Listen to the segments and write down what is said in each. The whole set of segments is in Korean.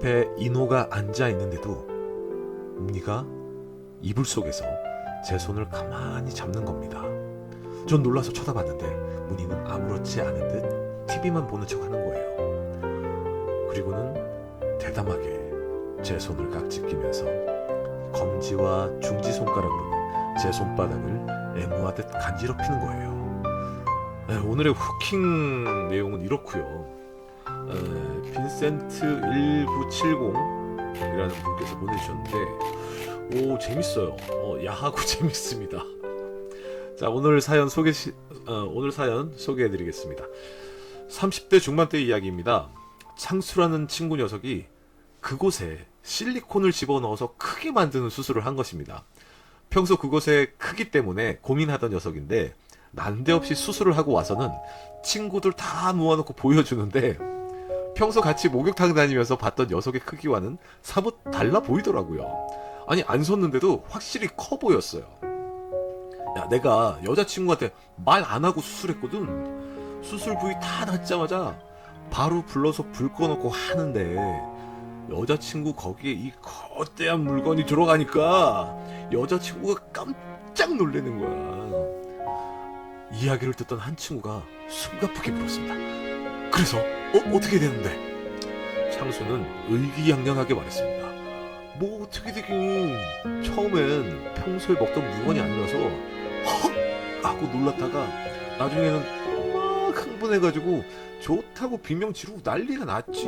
앞에 인호가 앉아 있는데도 문희가 이불 속에서 제 손을 가만히 잡는 겁니다. 전 놀라서 쳐다봤는데 문희는 아무렇지 않은 듯 TV만 보는 척 하는 거예요. 그리고는 대담하게 제 손을 깍지 끼면서 검지와 중지 손가락으로는 제 손바닥을 애무하듯 간지럽히는 거예요. 오늘의 후킹 내용은 이렇고요. 빈센트 1970이라는 분께서 보내주셨는데, 오, 재밌어요. 야하고 재밌습니다. 자, 오늘 사연 소개해드리겠습니다. 30대 중반대 이야기입니다. 창수라는 친구 녀석이 그곳에 실리콘을 집어넣어서 크게 만드는 수술을 한 것입니다. 평소 그곳의 크기 때문에 고민하던 녀석인데 난데없이 수술을 하고 와서는 친구들 다 모아놓고 보여주는데 평소 같이 목욕탕 다니면서 봤던 녀석의 크기와는 사뭇 달라 보이더라고요. 아니, 안 섰는데도 확실히 커 보였어요. 야, 내가 여자친구한테 말 안 하고 수술했거든. 수술 부위 다 났자마자 바로 불러서 불 꺼놓고 하는데 여자친구 거기에 이 거대한 물건이 들어가니까 여자친구가 깜짝 놀라는 거야. 이야기를 듣던 한 친구가 숨가쁘게 물었습니다. 그래서 어떻게 되는데? 창수는 의기양양하게 말했습니다. 뭐 어떻게 되긴, 처음엔 평소에 먹던 물건이 아니라서 헉! 하고 놀랐다가 나중에는 막 흥분해가지고 좋다고 비명 지르고 난리가 났지.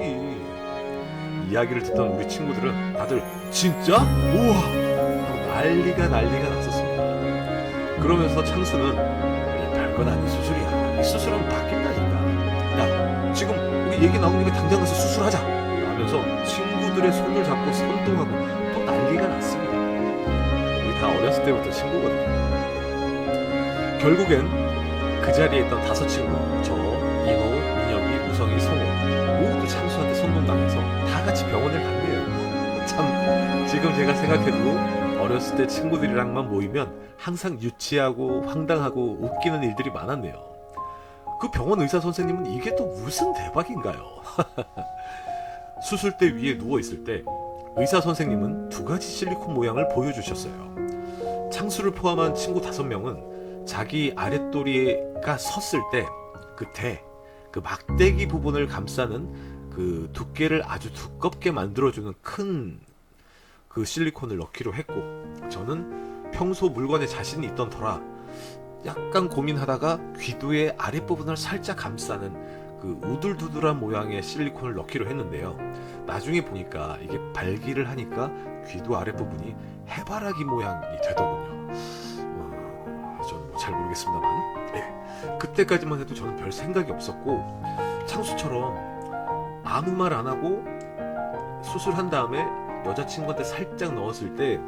이야기를 듣던 우리 친구들은 다들 진짜? 우와! 하고 난리가 났었습니다. 그러면서 창수는 별건 아닌 수술이야. 이 수술은 바뀐다니까. 야, 지금 우리 얘기 나오니까 당장 가서 수술하자. 하면서 친구들의 손을 잡고 선동하고 또 난리가 났습니다. 우리 다 어렸을 때부터 친구거든요. 결국엔 그 자리에 있던 5친구, 저, 인호, 민혁이, 우성이, 성호 모두 창수한테 선동당해서 다 같이 병원을 갔네요. 참, 지금 제가 생각해도 어렸을 때 친구들이랑만 모이면 항상 유치하고 황당하고 웃기는 일들이 많았네요. 그 병원 의사 선생님은 이게 또 무슨 대박인가요? 수술대 위에 누워있을 때 의사 선생님은 2가지 실리콘 모양을 보여주셨어요. 창수를 포함한 친구 5명은 자기 아랫도리가 섰을 때 그 막대기 부분을 감싸는 그 두께를 아주 두껍게 만들어주는 큰 그 실리콘을 넣기로 했고, 저는 평소 물건에 자신이 있던 터라 약간 고민하다가 귀두의 아랫부분을 살짝 감싸는 그 우둘두둘한 모양의 실리콘을 넣기로 했는데요. 나중에 보니까 이게 발기를 하니까 귀두 아랫부분이 해바라기 모양이 되더군요. 저는 뭐 잘 모르겠습니다만, 그때까지만 해도 저는 별 생각이 없었고, 창수처럼 아무 말 안 하고 수술한 다음에 여자친구한테 살짝 넣었을 때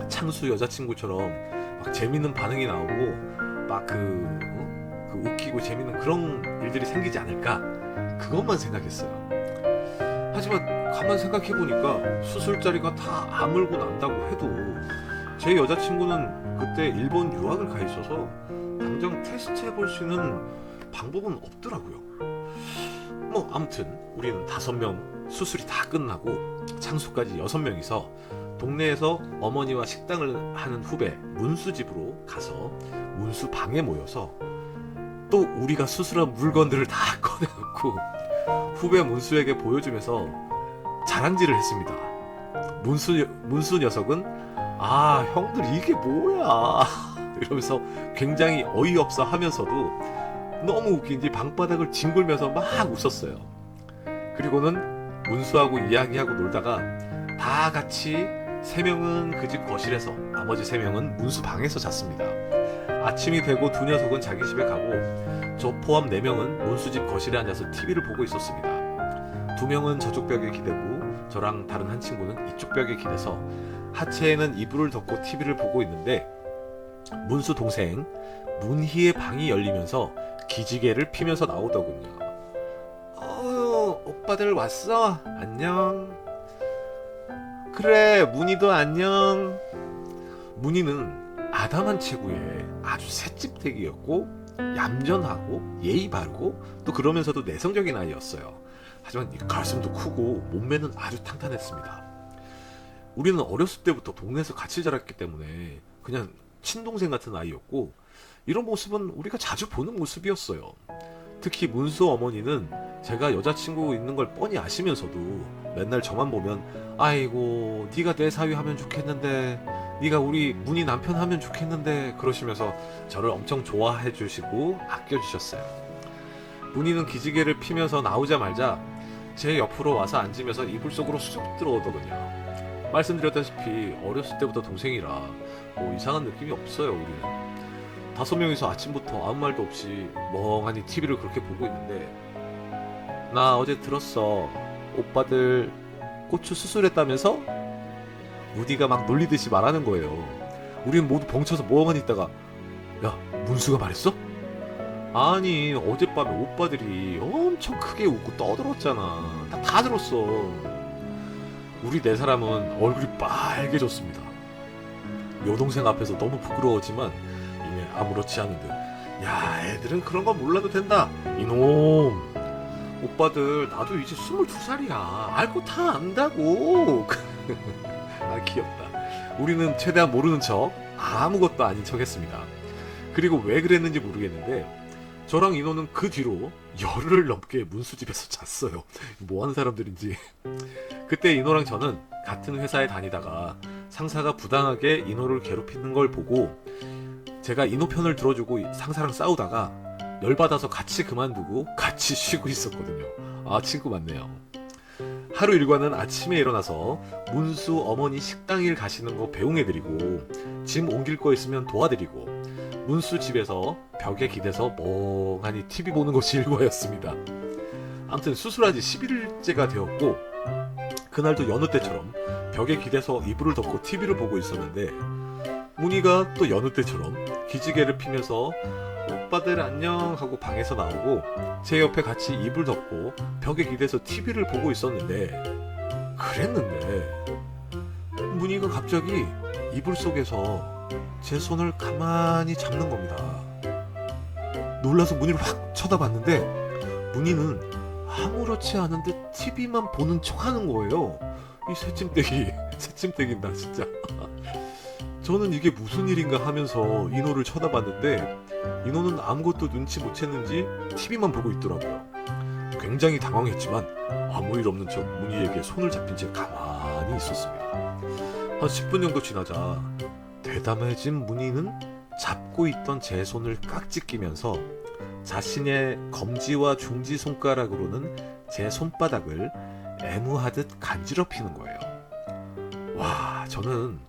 창수 여자친구처럼 막 재밌는 반응이 나오고 막 그 웃기고 재밌는 그런 일들이 생기지 않을까, 그것만 생각했어요. 하지만 가만 생각해보니까 수술자리가 다 아물고 난다고 해도 제 여자친구는 그때 일본 유학을 가 있어서 당장 테스트해볼 수 있는 방법은 없더라고요. 뭐 아무튼 우리는 5명 수술이 다 끝나고 창수까지 6명이서 동네에서 어머니와 식당을 하는 후배 문수집으로 가서 문수 방에 모여서 또 우리가 수술한 물건들을 다 꺼내놓고 후배 문수에게 보여주면서 자랑질을 했습니다. 문수 녀석은 아, 형들 이게 뭐야 이러면서 굉장히 어이없어 하면서도 너무 웃긴지 방바닥을 뒹굴면서 막 웃었어요. 그리고는 문수하고 이야기하고 놀다가 다 같이 3명은 그 집 거실에서, 나머지 3명은 문수 방에서 잤습니다. 아침이 되고 2 녀석은 자기 집에 가고 저 포함 4명은 문수집 거실에 앉아서 TV를 보고 있었습니다. 2명은 저쪽 벽에 기대고 저랑 다른 한 친구는 이쪽 벽에 기대서 하체에는 이불을 덮고 TV를 보고 있는데 문수 동생 문희의 방이 열리면서 기지개를 피면서 나오더군요. 오빠들 왔어? 안녕. 그래, 문희도 안녕. 문희는 아담한 체구에 아주 새집대기였고 얌전하고 예의 바르고 또 그러면서도 내성적인 아이였어요. 하지만 이 가슴도 크고 몸매는 아주 탄탄했습니다. 우리는 어렸을 때부터 동네에서 같이 자랐기 때문에 그냥 친동생 같은 아이였고, 이런 모습은 우리가 자주 보는 모습이었어요. 특히 문수 어머니는 제가 여자친구 있는 걸 뻔히 아시면서도 맨날 저만 보면 아이고 네가 내 사위 하면 좋겠는데, 네가 우리 문희 남편 하면 좋겠는데 그러시면서 저를 엄청 좋아해 주시고 아껴 주셨어요. 문희는 기지개를 피면서 나오자마자 제 옆으로 와서 앉으면서 이불 속으로 쑥 들어오더군요. 말씀드렸다시피 어렸을 때부터 동생이라 뭐 이상한 느낌이 없어요. 우리는 5명이서 아침부터 아무 말도 없이 멍하니 TV를 그렇게 보고 있는데, 나 어제 들었어. 오빠들 고추 수술했다면서? 무디가 막 놀리듯이 말하는 거예요. 우리는 모두 벙쳐서 멍하니 있다가, 야, 문수가 말했어? 아니, 어젯밤에 오빠들이 엄청 크게 웃고 떠들었잖아. 다 들었어. 우리 4사람은 얼굴이 빨개졌습니다. 여동생 앞에서 너무 부끄러웠지만 이내 아무렇지 않은 듯, 야, 애들은 그런 거 몰라도 된다. 이놈, 오빠들 나도 이제 22살이야. 알 거 다 안다고. 아, 귀엽다. 우리는 최대한 모르는 척, 아무것도 아닌 척 했습니다. 그리고 왜 그랬는지 모르겠는데 저랑 인호는 그 뒤로 열흘을 넘게 문수집에서 잤어요. 뭐하는 사람들인지. 그때 인호랑 저는 같은 회사에 다니다가 상사가 부당하게 인호를 괴롭히는 걸 보고 제가 인호 편을 들어주고 상사랑 싸우다가 열받아서 같이 그만두고 같이 쉬고 있었거든요. 아, 친구 맞네요. 하루 일과는 아침에 일어나서 문수 어머니 식당 일 가시는 거 배웅해드리고, 짐 옮길 거 있으면 도와드리고, 문수 집에서 벽에 기대서 멍하니 TV 보는 것이 일과였습니다. 아무튼 수술한 지 11일째가 되었고, 그날도 여느 때처럼 벽에 기대서 이불을 덮고 TV를 보고 있었는데, 문희가 또 여느 때처럼 기지개를 피면서 오빠들 안녕 하고 방에서 나오고 제 옆에 같이 이불 덮고 벽에 기대서 TV를 보고 있었는데, 그랬는데 문희가 갑자기 이불 속에서 제 손을 가만히 잡는 겁니다. 놀라서 문희를 확 쳐다봤는데 문희는 아무렇지 않은 듯 TV만 보는 척 하는 거예요. 이 새침대기나 진짜. 저는 이게 무슨 일인가 하면서 인호를 쳐다봤는데 인호는 아무것도 눈치 못 챘는지 TV만 보고 있더라고요. 굉장히 당황했지만 아무 일 없는 척 문희에게 손을 잡힌 채 가만히 있었습니다. 한 10분 정도 지나자 대담해진 문희는 잡고 있던 제 손을 깍지 끼면서 자신의 검지와 중지 손가락으로는 제 손바닥을 애무하듯 간지럽히는 거예요. 와, 저는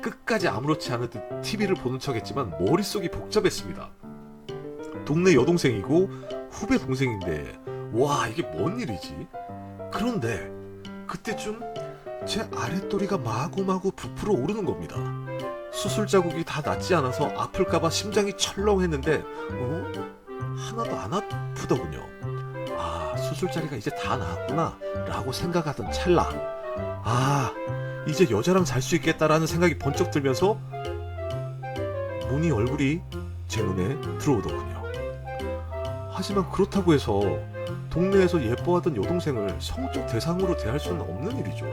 끝까지 아무렇지 않은 듯 TV를 보는 척했지만 머릿속이 복잡했습니다. 동네 여동생이고 후배 동생인데 와, 이게 뭔 일이지? 그런데 그때쯤 제 아랫도리가 마구마구 부풀어 오르는 겁니다. 수술 자국이 다 낫지 않아서 아플까봐 심장이 철렁했는데 하나도 안 아프더군요. 아, 수술자리가 이제 다 나았구나 라고 생각하던 찰나, 아, 이제 여자랑 잘 수 있겠다라는 생각이 번쩍 들면서 문희 얼굴이 제 눈에 들어오더군요. 하지만 그렇다고 해서 동네에서 예뻐하던 여동생을 성적 대상으로 대할 수는 없는 일이죠.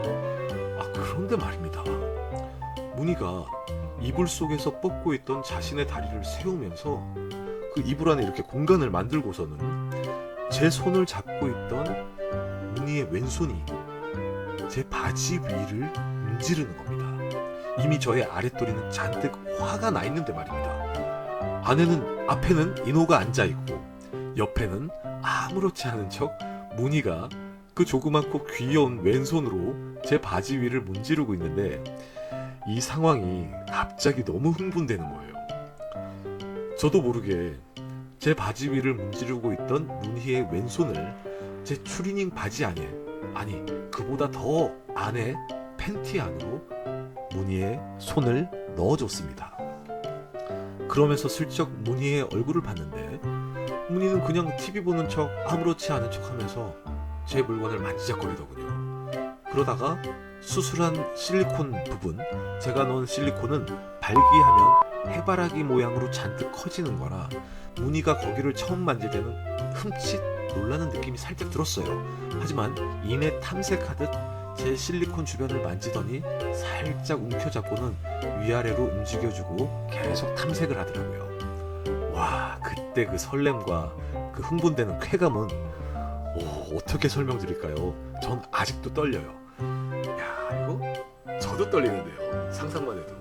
아, 그런데 말입니다. 문희가 이불 속에서 뻗고 있던 자신의 다리를 세우면서 그 이불 안에 이렇게 공간을 만들고서는 제 손을 잡고 있던 문희의 왼손이 제 바지 위를 문지르는 겁니다. 이미 저의 아랫도리는 잔뜩 화가 나 있는데 말입니다. 앞에는 인호가 앉아있고 옆에는 아무렇지 않은 척 문희가 그 조그맣고 귀여운 왼손으로 제 바지 위를 문지르고 있는데, 이 상황이 갑자기 너무 흥분되는 거예요. 저도 모르게 제 바지 위를 문지르고 있던 문희의 왼손을 제 추리닝 바지 안에, 아니 그보다 더 안에 팬티 안으로 문희의 손을 넣어줬습니다. 그러면서 슬쩍 문희의 얼굴을 봤는데 문희는 그냥 TV 보는 척 아무렇지 않은 척 하면서 제 물건을 만지작거리더군요. 그러다가 수술한 실리콘 부분, 제가 넣은 실리콘은 발기하면 해바라기 모양으로 잔뜩 커지는 거라 문희가 거기를 처음 만질 때는 흠칫 놀라는 느낌이 살짝 들었어요. 하지만 이내 탐색하듯 제 실리콘 주변을 만지더니 살짝 움켜잡고는 위아래로 움직여주고 계속 탐색을 하더라고요. 와, 그때 그 설렘과 그 흥분되는 쾌감은 어떻게 설명드릴까요? 전 아직도 떨려요. 야, 이거 저도 떨리는데요. 상상만 해도.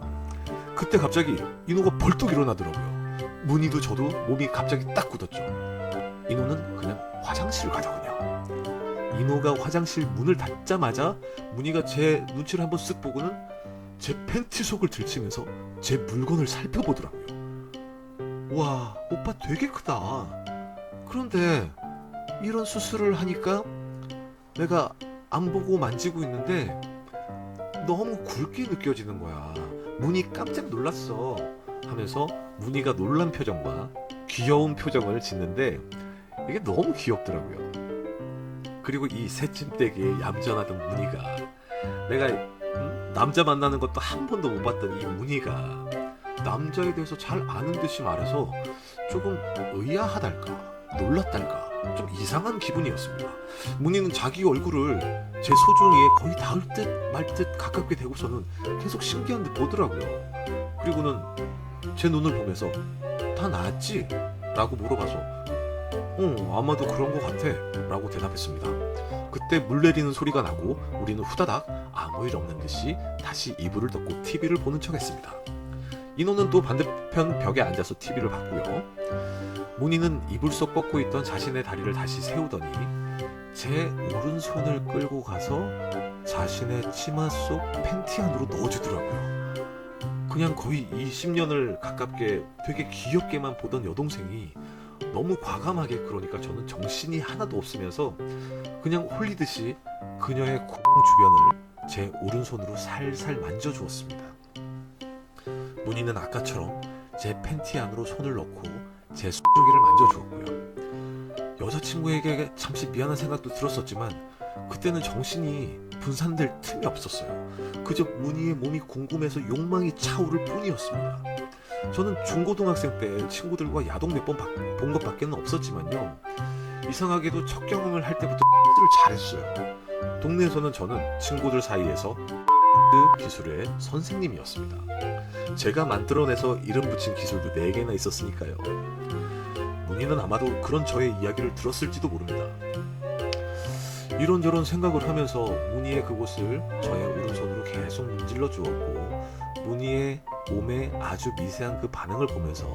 그때 갑자기 인호가 벌떡 일어나더라고요. 문희도 저도 몸이 갑자기 딱 굳었죠. 인호는 그냥 화장실을 가더군요. 인호가 화장실 문을 닫자마자 문희가 제 눈치를 한번 쓱 보고는 제 팬티 속을 들치면서 제 물건을 살펴보더라고요. 와, 오빠 되게 크다. 그런데 이런 수술을 하니까 내가 안 보고 만지고 있는데 너무 굵게 느껴지는 거야. 문희 깜짝 놀랐어 하면서 문희가 놀란 표정과 귀여운 표정을 짓는데 이게 너무 귀엽더라고요. 그리고 이 새침대기에 얌전하던 문희가 내가 남자 만나는 것도 한 번도 못 봤던 이 문희가 남자에 대해서 잘 아는 듯이 말해서 조금 의아하달까 놀랐달까 좀 이상한 기분이었습니다. 문희는 자기 얼굴을 제 소중이에 거의 닿을 듯 말 듯 가깝게 대고서는 계속 신기한 듯 보더라고요. 그리고는 제 눈을 보면서 다 나았지? 라고 물어봐서 아마도 그런 것 같아 라고 대답했습니다. 그때 물 내리는 소리가 나고 우리는 후다닥 아무 일 없는 듯이 다시 이불을 덮고 TV를 보는 척 했습니다. 인호는 또 반대편 벽에 앉아서 TV를 봤고요. 문희는 이불 속 뻗고 있던 자신의 다리를 다시 세우더니 제 오른손을 끌고 가서 자신의 치마 속 팬티 안으로 넣어주더라고요. 그냥 거의 20년을 가깝게 되게 귀엽게만 보던 여동생이 너무 과감하게 그러니까 저는 정신이 하나도 없으면서 그냥 홀리듯이 그녀의 콧구멍 주변을 제 오른손으로 살살 만져주었습니다. 문희는 아까처럼 제 팬티 안으로 손을 넣고 제 속조기를 만져주었고요. 여자친구에게 잠시 미안한 생각도 들었었지만 그때는 정신이 분산될 틈이 없었어요. 그저 문희의 몸이 궁금해서 욕망이 차오를 뿐이었습니다. 저는 중고등학생 때 친구들과 야동 몇 번 본 것밖에는 없었지만요. 이상하게도 첫 경험을 할 때부터 를 잘했어요. 동네에서는 저는 친구들 사이에서 그 기술의 선생님이었습니다. 제가 만들어내서 이름 붙인 기술도 4개나 있었으니까요. 문희는 아마도 그런 저의 이야기를 들었을지도 모릅니다. 이런저런 생각을 하면서 문희의 그곳을 저의 오른손으로 계속 문질러 주었고 문희의 몸에 아주 미세한 그 반응을 보면서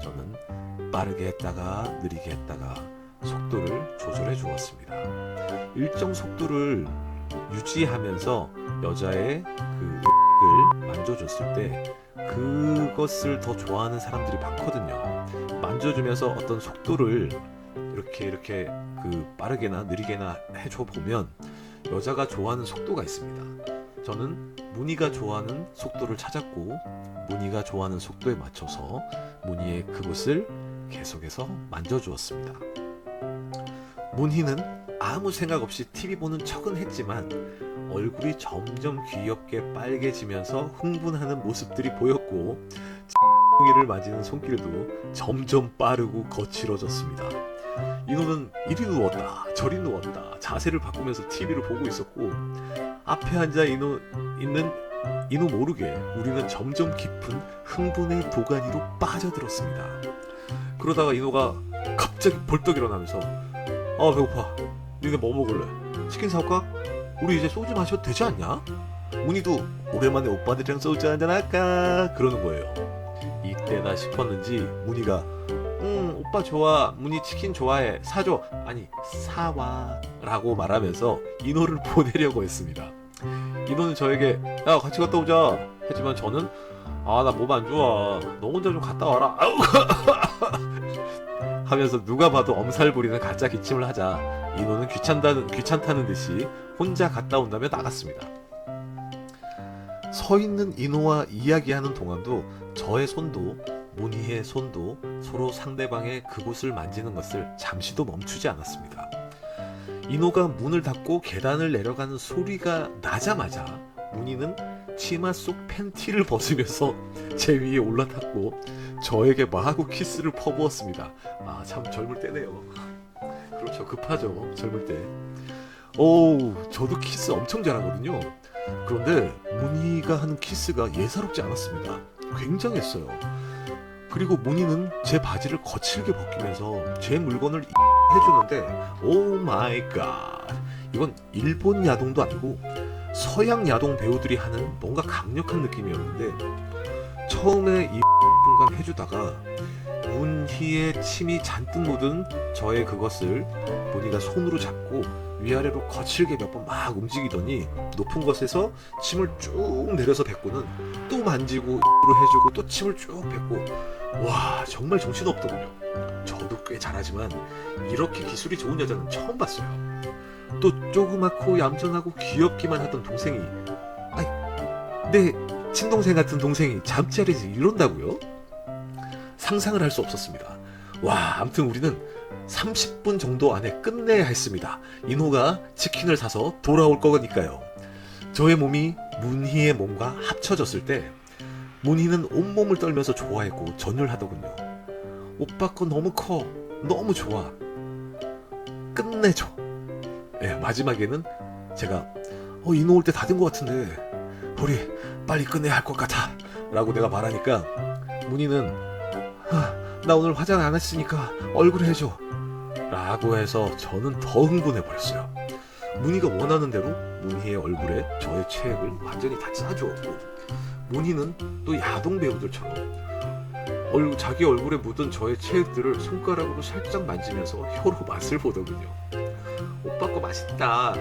저는 빠르게 했다가 느리게 했다가 속도를 조절해 주었습니다. 일정 속도를 유지하면서 여자의 그 을 만져줬을 때 그것을 더 좋아하는 사람들이 많거든요. 만져주면서 어떤 속도를 이렇게 그 빠르게나 느리게나 해줘 보면 여자가 좋아하는 속도가 있습니다. 저는 문희가 좋아하는 속도를 찾았고 문희가 좋아하는 속도에 맞춰서 문희의 그곳을 계속해서 만져주었습니다. 문희는 아무 생각 없이 TV 보는 척은 했지만 얼굴이 점점 귀엽게 빨개지면서 흥분하는 모습들이 보였고 를 맞이는 손길도 점점 빠르고 거칠어졌습니다. 인호는 이리 누웠다 저리 누웠다 자세를 바꾸면서 TV를 보고 있었고 앞에 앉아 있는 인호 모르게 우리는 점점 깊은 흥분의 도가니로 빠져들었습니다. 그러다가 인호가 갑자기 벌떡 일어나면서 배고파. 니네 뭐 먹을래? 치킨 사올까? 우리 이제 소주 마셔도 되지 않냐? 문희도 오랜만에 오빠들이랑 소주 한잔 할까? 그러는 거예요. 이때다 싶었는지 문희가 오빠 좋아. 문희 치킨 좋아해. 사줘. 아니 사와 라고 말하면서 인호를 보내려고 했습니다. 인호는 저에게 야 같이 갔다 오자 했지만 저는 나 몸 안 좋아. 너 혼자 좀 갔다 와라 하면서 누가 봐도 엄살 부리는 가짜 기침을 하자 인호는 귀찮다는 듯이 혼자 갔다 온다며 나갔습니다. 서 있는 인호와 이야기하는 동안도 저의 손도 문희의 손도 서로 상대방의 그곳을 만지는 것을 잠시도 멈추지 않았습니다. 인호가 문을 닫고 계단을 내려가는 소리가 나자마자 문희는 치마 속 팬티를 벗으면서 제 위에 올라탔고 저에게 마구 키스를 퍼부었습니다. 아, 참 젊을 때네요. 그렇죠, 급하죠, 젊을 때. 오, 저도 키스 엄청 잘하거든요. 그런데 문희가 하는 키스가 예사롭지 않았습니다. 굉장했어요. 그리고 문희는 제 바지를 거칠게 벗기면서 제 물건을 해주는데, 오 마이 갓, 이건 일본 야동도 아니고 서양 야동 배우들이 하는 뭔가 강력한 느낌이었는데, 처음에 이 순간 해주다가 문희의 침이 잔뜩 묻은 저의 그것을 문희가 손으로 잡고 위아래로 거칠게 몇 번 막 움직이더니 높은 곳에서 침을 쭉 내려서 뱉고는 또 만지고 으로 해주고 또 침을 쭉 뱉고, 와, 정말 정신없더군요. 저도 꽤 잘하지만 이렇게 기술이 좋은 여자는 처음 봤어요. 또 조그맣고 얌전하고 귀엽기만 하던 동생이, 아니, 내 친동생 같은 동생이 잠자리에서 이런다고요? 상상을 할 수 없었습니다. 와, 아무튼 우리는 30분 정도 안에 끝내야 했습니다. 인호가 치킨을 사서 돌아올 거니까요. 저의 몸이 문희의 몸과 합쳐졌을 때 문희는 온몸을 떨면서 좋아했고 전율하더군요. 오빠 거 너무 커, 너무 좋아, 끝내줘. 예, 마지막에는 제가 인호 올 때 다 된 것 같은데 우리 빨리 끝내야 할 것 같아 라고 내가 말하니까 문희는 나 오늘 화장 안 했으니까 얼굴 해줘 라고 해서 저는 더 흥분해 버렸어요. 문희가 원하는 대로 문희의 얼굴에 저의 체액을 완전히 다 짜주었고, 문희는 또 야동 배우들처럼 자기 얼굴에 묻은 저의 체액들을 손가락으로 살짝 만지면서 혀로 맛을 보더군요. 오빠 거 맛있다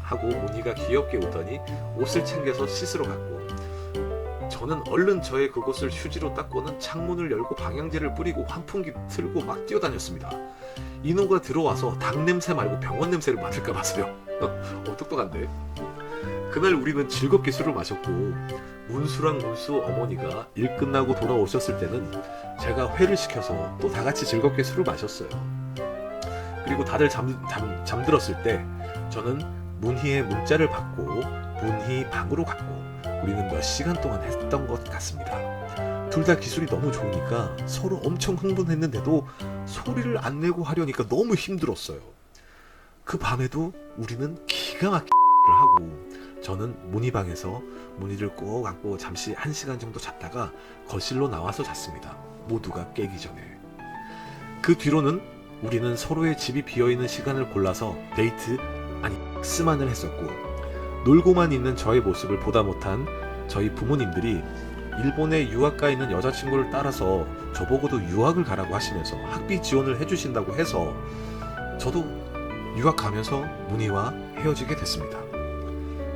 하고 문희가 귀엽게 웃더니 옷을 챙겨서 씻으러 갔고, 저는 얼른 저의 그곳을 휴지로 닦고는 창문을 열고 방향제를 뿌리고 환풍기 틀고 막 뛰어다녔습니다. 인호가 들어와서 닭 냄새 말고 병원 냄새를 맡을까 봐서요. 똑똑한데. 그날 우리는 즐겁게 술을 마셨고, 문수랑 문수 어머니가 일 끝나고 돌아오셨을 때는 제가 회를 시켜서 또 다 같이 즐겁게 술을 마셨어요. 그리고 다들 잠들었을 때 저는 문희의 문자를 받고 문희 방으로 갔고, 우리는 몇 시간 동안 했던 것 같습니다. 둘 다 기술이 너무 좋으니까 서로 엄청 흥분했는데도 소리를 안 내고 하려니까 너무 힘들었어요. 그 밤에도 우리는 기가 막히게 하고, 저는 문희 방에서 문희를 꼭 안고 잠시 1시간 정도 잤다가 거실로 나와서 잤습니다. 모두가 깨기 전에. 그 뒤로는 우리는 서로의 집이 비어있는 시간을 골라서 데이트, 아니 섹스만을 했었고, 놀고만 있는 저의 모습을 보다 못한 저희 부모님들이 일본에 유학가 있는 여자친구를 따라서 저보고도 유학을 가라고 하시면서 학비 지원을 해주신다고 해서 저도 유학 가면서 문희와 헤어지게 됐습니다.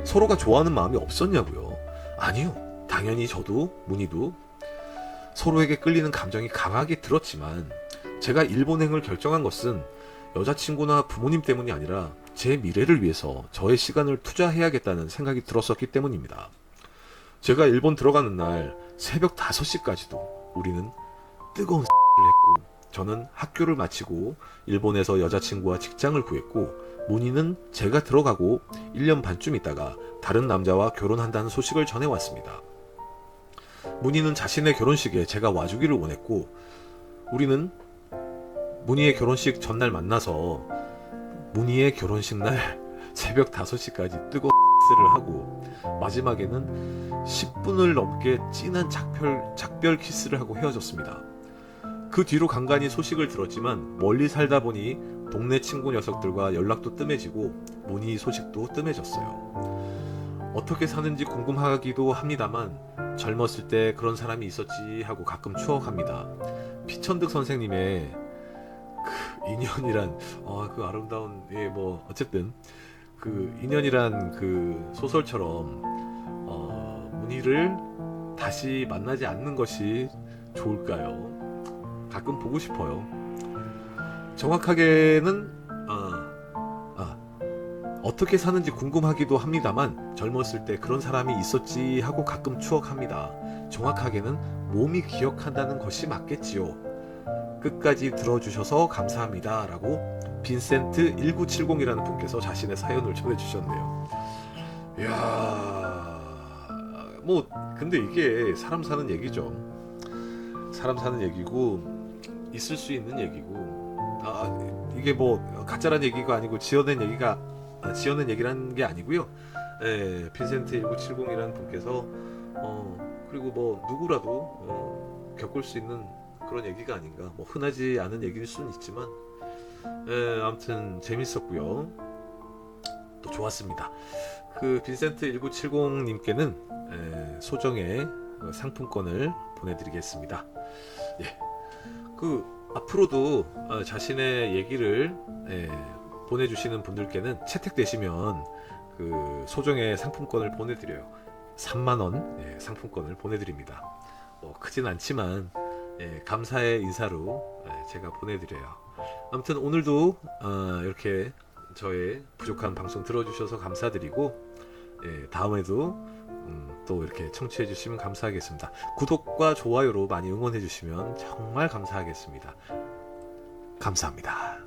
서로가 좋아하는 마음이 없었냐고요? 아니요. 당연히 저도 문희도 서로에게 끌리는 감정이 강하게 들었지만, 제가 일본행을 결정한 것은 여자친구나 부모님 때문이 아니라 제 미래를 위해서 저의 시간을 투자해야겠다는 생각이 들었었기 때문입니다. 제가 일본 들어가는 날 새벽 5시까지도 우리는 뜨거운 를 했고, 저는 학교를 마치고 일본에서 여자친구와 직장을 구했고, 문희는 제가 들어가고 1년 반쯤 있다가 다른 남자와 결혼한다는 소식을 전해왔습니다. 문희는 자신의 결혼식에 제가 와주기를 원했고, 우리는 문희의 결혼식 전날 만나서 문희의 결혼식 날 새벽 5시까지 뜨거운 를 하고, 마지막에는 10분을 넘게 진한 작별 키스를 하고 헤어졌습니다. 그 뒤로 간간히 소식을 들었지만 멀리 살다 보니 동네 친구 녀석들과 연락도 뜸해지고 문희 소식도 뜸해졌어요. 어떻게 사는지 궁금하기도 합니다만 젊었을 때 그런 사람이 있었지 하고 가끔 추억합니다. 피천득 선생님의 그 인연이란 그 아름다운, 뭐 어쨌든 그 인연이란 그 소설처럼 문희를 다시 만나지 않는 것이 좋을까요? 가끔 보고 싶어요. 정확하게는 어떻게 사는지 궁금하기도 합니다만 젊었을 때 그런 사람이 있었지 하고 가끔 추억합니다. 정확하게는 몸이 기억한다는 것이 맞겠지요. 끝까지 들어주셔서 감사합니다 라고 빈센트 1970이라는 분께서 자신의 사연을 전해주셨네요. 이야, 뭐 근데 이게 사람 사는 얘기죠. 사람 사는 얘기고 있을 수 있는 얘기고, 이게 뭐 가짜란 얘기가 아니고 지어낸 얘기라는 게 아니고요. 빈센트 1970이라는 분께서 그리고 뭐 누구라도 겪을 수 있는 그런 얘기가 아닌가. 뭐 흔하지 않은 얘기일 수는 있지만 아무튼 재밌었고요. 또 좋았습니다. 그 빈센트 1970님께는 소정의 상품권을 보내드리겠습니다. 예. 그 앞으로도 자신의 얘기를 보내주시는 분들께는 채택되시면 그 소정의 상품권을 보내드려요. 3만원 상품권을 보내드립니다. 크진 않지만 감사의 인사로 제가 보내드려요. 아무튼 오늘도 이렇게 저의 부족한 방송 들어주셔서 감사드리고, 다음에도 또 이렇게 청취해 주시면 감사하겠습니다. 구독과 좋아요로 많이 응원해 주시면 정말 감사하겠습니다. 감사합니다.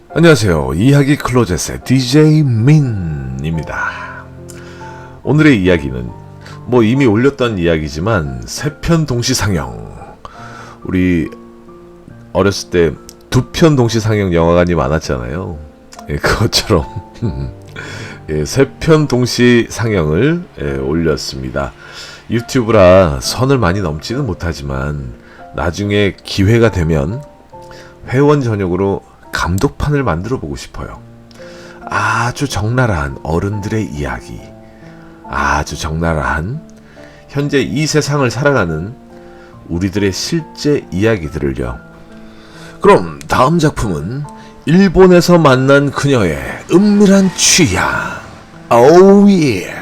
안녕하세요. 이야기 클로젯의 DJ 민입니다. 오늘의 이야기는 뭐 이미 올렸던 이야기지만 3편 동시 상영. 우리 어렸을 때 2편 동시 상영 영화관이 많았잖아요. 그것처럼 3편 동시 상영을 올렸습니다. 유튜브라 선을 많이 넘지는 못하지만 나중에 기회가 되면 회원 전용으로 감독판을 만들어 보고 싶어요. 아주 적나라한 어른들의 이야기, 아주 적나라한 현재 이 세상을 살아가는 우리들의 실제 이야기들을요. 그럼 다음 작품은 일본에서 만난 그녀의 은밀한 취향. 오우 예.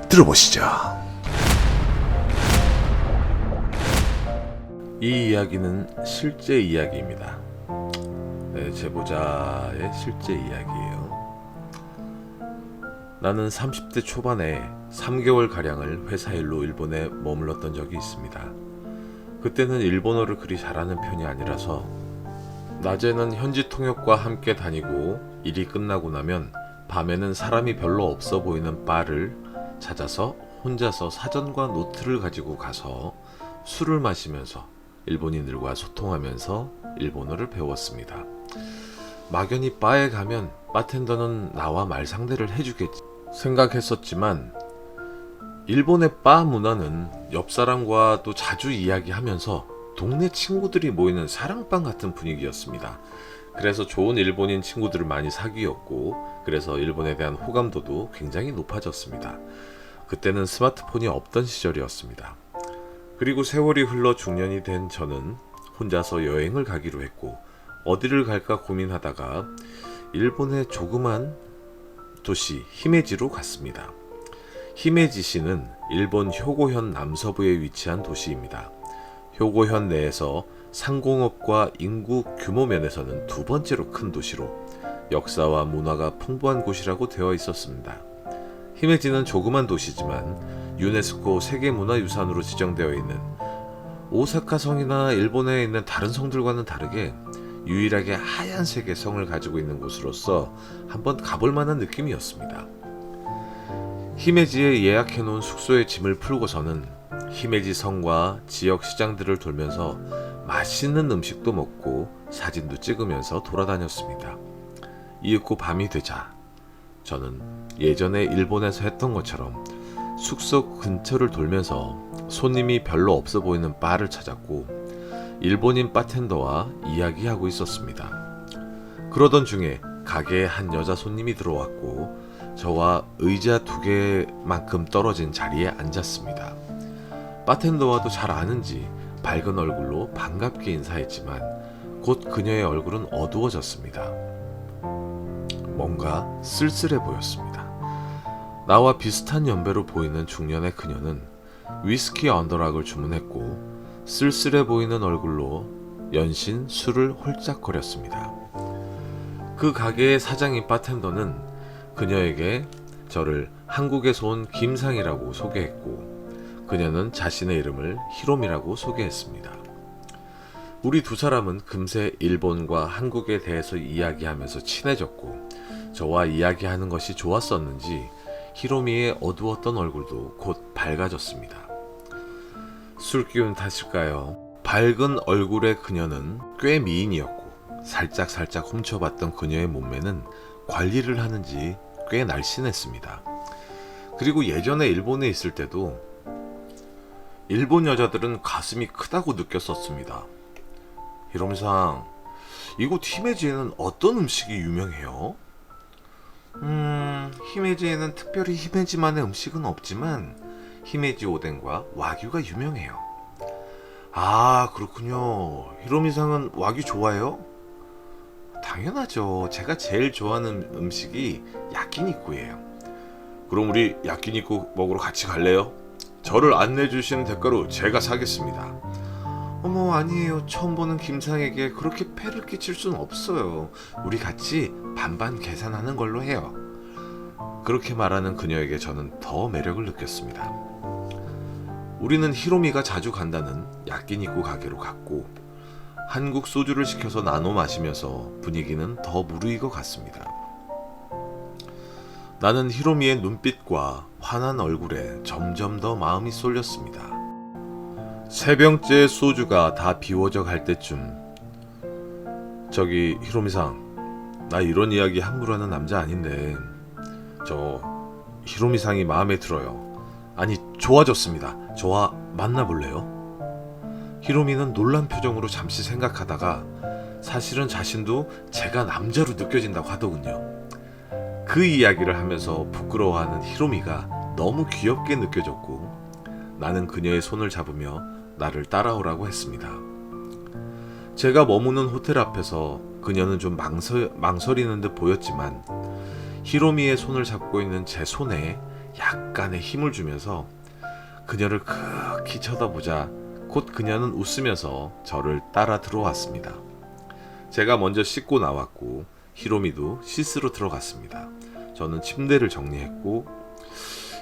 들어보시죠. 이 이야기는 실제 이야기입니다. 제보자의 실제 이야기예요. 나는 30대 초반에 3개월가량을 회사 일로 일본에 머물렀던 적이 있습니다. 그때는 일본어를 그리 잘하는 편이 아니라서 낮에는 현지 통역과 함께 다니고, 일이 끝나고 나면 밤에는 사람이 별로 없어 보이는 바를 찾아서 혼자서 사전과 노트를 가지고 가서 술을 마시면서 일본인들과 소통하면서 일본어를 배웠습니다. 막연히 바에 가면 바텐더는 나와 말상대를 해주겠지 생각했었지만, 일본의 바 문화는 옆 사람과도 자주 이야기하면서 동네 친구들이 모이는 사랑방 같은 분위기였습니다. 그래서 좋은 일본인 친구들을 많이 사귀었고, 그래서 일본에 대한 호감도도 굉장히 높아졌습니다. 그때는 스마트폰이 없던 시절이었습니다. 그리고 세월이 흘러 중년이 된 저는 혼자서 여행을 가기로 했고, 어디를 갈까 고민하다가 일본의 조그만 도시 히메지로 갔습니다. 히메지시는 일본 효고현 남서부에 위치한 도시입니다. 효고현 내에서 상공업과 인구 규모 면에서는 2번째로 큰 도시로 역사와 문화가 풍부한 곳이라고 되어 있었습니다. 히메지는 조그만 도시지만 유네스코 세계문화유산으로 지정되어 있는 오사카 성이나 일본에 있는 다른 성들과는 다르게 유일하게 하얀색의 성을 가지고 있는 곳으로서 한번 가볼 만한 느낌이었습니다. 히메지에 예약해 놓은 숙소에 짐을 풀고서는 히메지 성과 지역 시장들을 돌면서 맛있는 음식도 먹고 사진도 찍으면서 돌아다녔습니다. 이윽고 밤이 되자 저는 예전에 일본에서 했던 것처럼 숙소 근처를 돌면서 손님이 별로 없어 보이는 바를 찾았고, 일본인 바텐더와 이야기하고 있었습니다. 그러던 중에 가게에 한 여자 손님이 들어왔고, 저와 의자 2개만큼 떨어진 자리에 앉았습니다. 바텐더와도 잘 아는지 밝은 얼굴로 반갑게 인사했지만 곧 그녀의 얼굴은 어두워졌습니다. 뭔가 쓸쓸해 보였습니다. 나와 비슷한 연배로 보이는 중년의 그녀는 위스키 언더락을 주문했고, 쓸쓸해 보이는 얼굴로 연신 술을 홀짝거렸습니다. 그 가게의 사장인 바텐더는 그녀에게 저를 한국에서 온 김상이라고 소개했고, 그녀는 자신의 이름을 히롬이라고 소개했습니다. 우리 두 사람은 금세 일본과 한국에 대해서 이야기하면서 친해졌고, 저와 이야기하는 것이 좋았었는지 히로미의 어두웠던 얼굴도 곧 밝아졌습니다. 술 기운 탓일까요? 밝은 얼굴의 그녀는 꽤 미인이었고 살짝 훔쳐봤던 그녀의 몸매는 관리를 하는지 꽤 날씬했습니다. 그리고 예전에 일본에 있을 때도 일본 여자들은 가슴이 크다고 느꼈었습니다. 히로미상, 이곳 히메지에는 어떤 음식이 유명해요? 히메지에는 특별히 히메지만의 음식은 없지만 히메지 오뎅과 와규가 유명해요. 아, 그렇군요. 히로미상은 와규 좋아해요? 당연하죠. 제가 제일 좋아하는 음식이 야끼니쿠예요. 그럼 우리 야끼니쿠 먹으러 같이 갈래요? 저를 안내해 주시는 대가로 제가 사겠습니다. 어머, 아니에요. 처음 보는 김상에게 그렇게 패를 끼칠 수는 없어요. 우리 같이 반반 계산하는 걸로 해요. 그렇게 말하는 그녀에게 저는 더 매력을 느꼈습니다. 우리는 히로미가 자주 간다는 야끼니쿠 가게로 갔고 한국 소주를 시켜서 나눠 마시면서 분위기는 더 무르익어 갔습니다. 나는 히로미의 눈빛과 환한 얼굴에 점점 더 마음이 쏠렸습니다. 세 병째 소주가 다 비워져 갈 때쯤, 저기 히로미상, 나 이런 이야기 함부로 하는 남자 아닌데 저 히로미상이 마음에 들어요. 아니, 좋아졌습니다. 저와 만나볼래요? 히로미는 놀란 표정으로 잠시 생각하다가 사실은 자신도 제가 남자로 느껴진다고 하더군요. 그 이야기를 하면서 부끄러워하는 히로미가 너무 귀엽게 느껴졌고 나는 그녀의 손을 잡으며 나를 따라오라고 했습니다. 제가 머무는 호텔 앞에서 그녀는 좀 망설이는 듯 보였지만 히로미의 손을 잡고 있는 제 손에 약간의 힘을 주면서 그녀를 크게 쳐다보자 곧 그녀는 웃으면서 저를 따라 들어왔습니다. 제가 먼저 씻고 나왔고 히로미도 씻으러 들어갔습니다. 저는 침대를 정리했고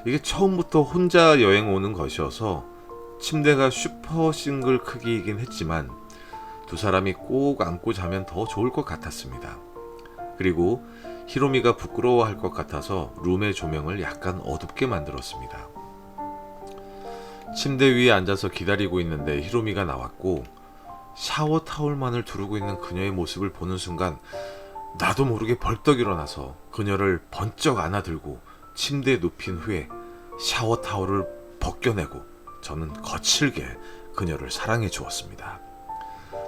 이게 처음부터 혼자 여행 오는 것이어서 침대가 슈퍼 싱글 크기이긴 했지만 두 사람이 꼭 안고 자면 더 좋을 것 같았습니다. 그리고 히로미가 부끄러워할 것 같아서 룸의 조명을 약간 어둡게 만들었습니다. 침대 위에 앉아서 기다리고 있는데 히로미가 나왔고 샤워 타올만을 두르고 있는 그녀의 모습을 보는 순간 나도 모르게 벌떡 일어나서 그녀를 번쩍 안아들고 침대에 눕힌 후에 샤워 타올을 벗겨내고 저는 거칠게 그녀를 사랑해 주었습니다.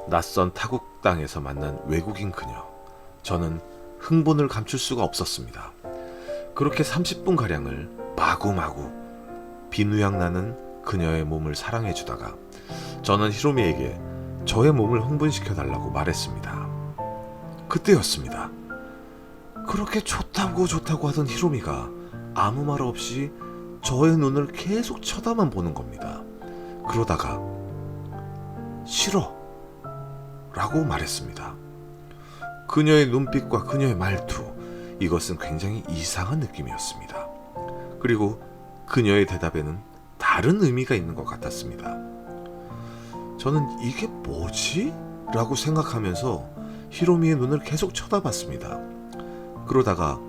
낯선 타국 땅에서 만난 외국인 그녀. 저는 흥분을 감출 수가 없었습니다. 그렇게 30분가량을 마구마구 비누향 나는 그녀의 몸을 사랑해 주다가 저는 히로미에게 저의 몸을 흥분시켜 달라고 말했습니다. 그때였습니다. 그렇게 좋다고 하던 히로미가 아무 말 없이 저의 눈을 계속 쳐다만 보는 겁니다. 그러다가 싫어 라고 말했습니다. 그녀의 눈빛과 그녀의 말투, 이것은 굉장히 이상한 느낌이었습니다. 그리고 그녀의 대답에는 다른 의미가 있는 것 같았습니다. 저는 이게 뭐지? 라고 생각하면서 히로미의 눈을 계속 쳐다봤습니다. 그러다가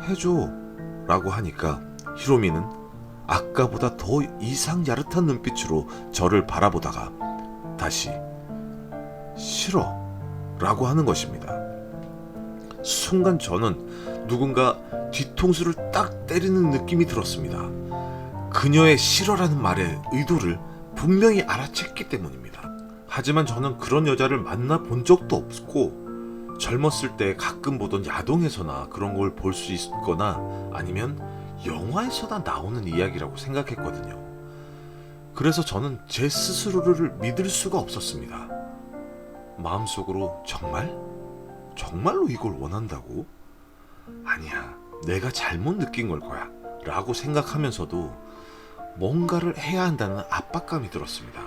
해줘 라고 하니까 히로미는 아까보다 더 이상 야릇한 눈빛으로 저를 바라보다가 다시 싫어 라고 하는 것입니다. 순간 저는 누군가 뒤통수를 딱 때리는 느낌이 들었습니다. 그녀의 싫어라는 말의 의도를 분명히 알아챘기 때문입니다. 하지만 저는 그런 여자를 만나본 적도 없고 젊었을 때 가끔 보던 야동에서나 그런 걸 볼 수 있거나 아니면 영화에서나 나오는 이야기라고 생각했거든요. 그래서 저는 제 스스로를 믿을 수가 없었습니다. 마음속으로 정말로 이걸 원한다고? 아니야, 내가 잘못 느낀 걸 거야 라고 생각하면서도 뭔가를 해야 한다는 압박감이 들었습니다.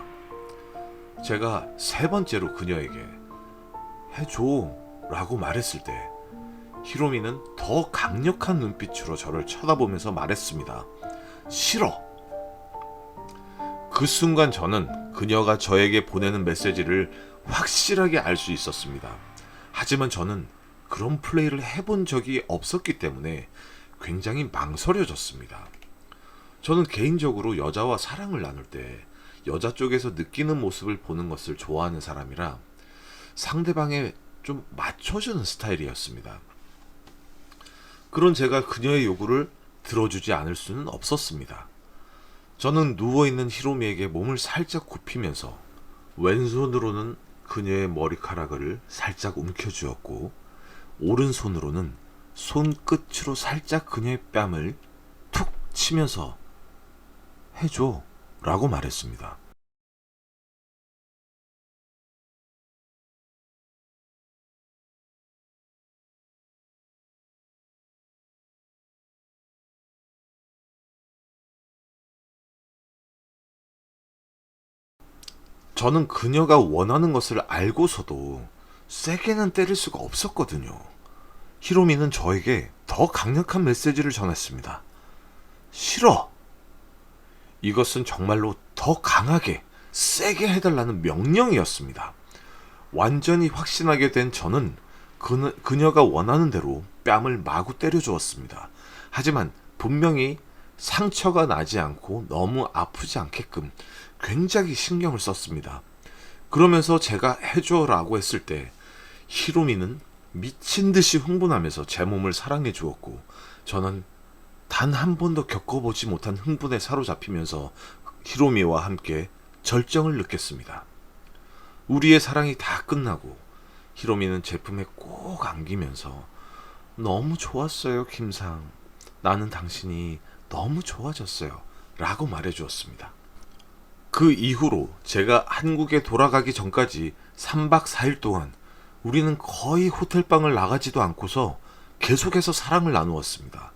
제가 세 번째로 그녀에게 해줘 라고 말했을 때 히로미는 더 강력한 눈빛으로 저를 쳐다보면서 말했습니다. 싫어. 그 순간 저는 그녀가 저에게 보내는 메시지를 확실하게 알 수 있었습니다. 하지만 저는 그런 플레이를 해본 적이 없었기 때문에 굉장히 망설여졌습니다. 저는 개인적으로 여자와 사랑을 나눌 때 여자 쪽에서 느끼는 모습을 보는 것을 좋아하는 사람이라 상대방에 좀 맞춰주는 스타일이었습니다. 그런 제가 그녀의 요구를 들어주지 않을 수는 없었습니다. 저는 누워있는 히로미에게 몸을 살짝 굽히면서 왼손으로는 그녀의 머리카락을 살짝 움켜쥐었고 오른손으로는 손끝으로 살짝 그녀의 뺨을 툭 치면서 해줘 라고 말했습니다. 저는 그녀가 원하는 것을 알고서도 세게는 때릴 수가 없었거든요. 히로미는 저에게 더 강력한 메시지를 전했습니다. 싫어! 이것은 정말로 더 강하게, 세게 해달라는 명령이었습니다. 완전히 확신하게 된 저는 그녀가 원하는 대로 뺨을 마구 때려주었습니다. 하지만 분명히 상처가 나지 않고 너무 아프지 않게끔 굉장히 신경을 썼습니다. 그러면서 제가 해줘라고 했을 때 히로미는 미친 듯이 흥분하면서 제 몸을 사랑해 주었고 저는 단 한 번도 겪어보지 못한 흥분에 사로잡히면서 히로미와 함께 절정을 느꼈습니다. 우리의 사랑이 다 끝나고 히로미는 제품에 꼭 안기면서 너무 좋았어요, 김상. 나는 당신이 너무 좋아졌어요. 라고 말해주었습니다. 그 이후로 제가 한국에 돌아가기 전까지 3박 4일 동안 우리는 거의 호텔방을 나가지도 않고서 계속해서 사랑을 나누었습니다.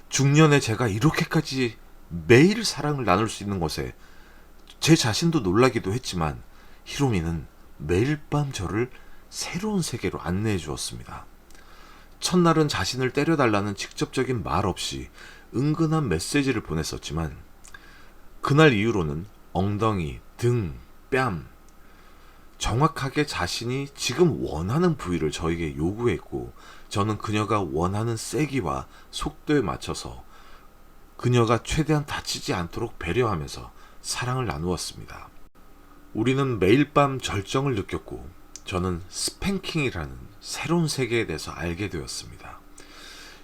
중년에 제가 이렇게까지 매일 사랑을 나눌 수 있는 것에 제 자신도 놀라기도 했지만 히로미는 매일 밤 저를 새로운 세계로 안내해 주었습니다. 첫날은 자신을 때려달라는 직접적인 말 없이 은근한 메시지를 보냈었지만 그날 이후로는 엉덩이, 등, 뺨 정확하게 자신이 지금 원하는 부위를 저에게 요구했고 저는 그녀가 원하는 세기와 속도에 맞춰서 그녀가 최대한 다치지 않도록 배려하면서 사랑을 나누었습니다. 우리는 매일 밤 절정을 느꼈고 저는 스팽킹이라는 새로운 세계에 대해서 알게 되었습니다.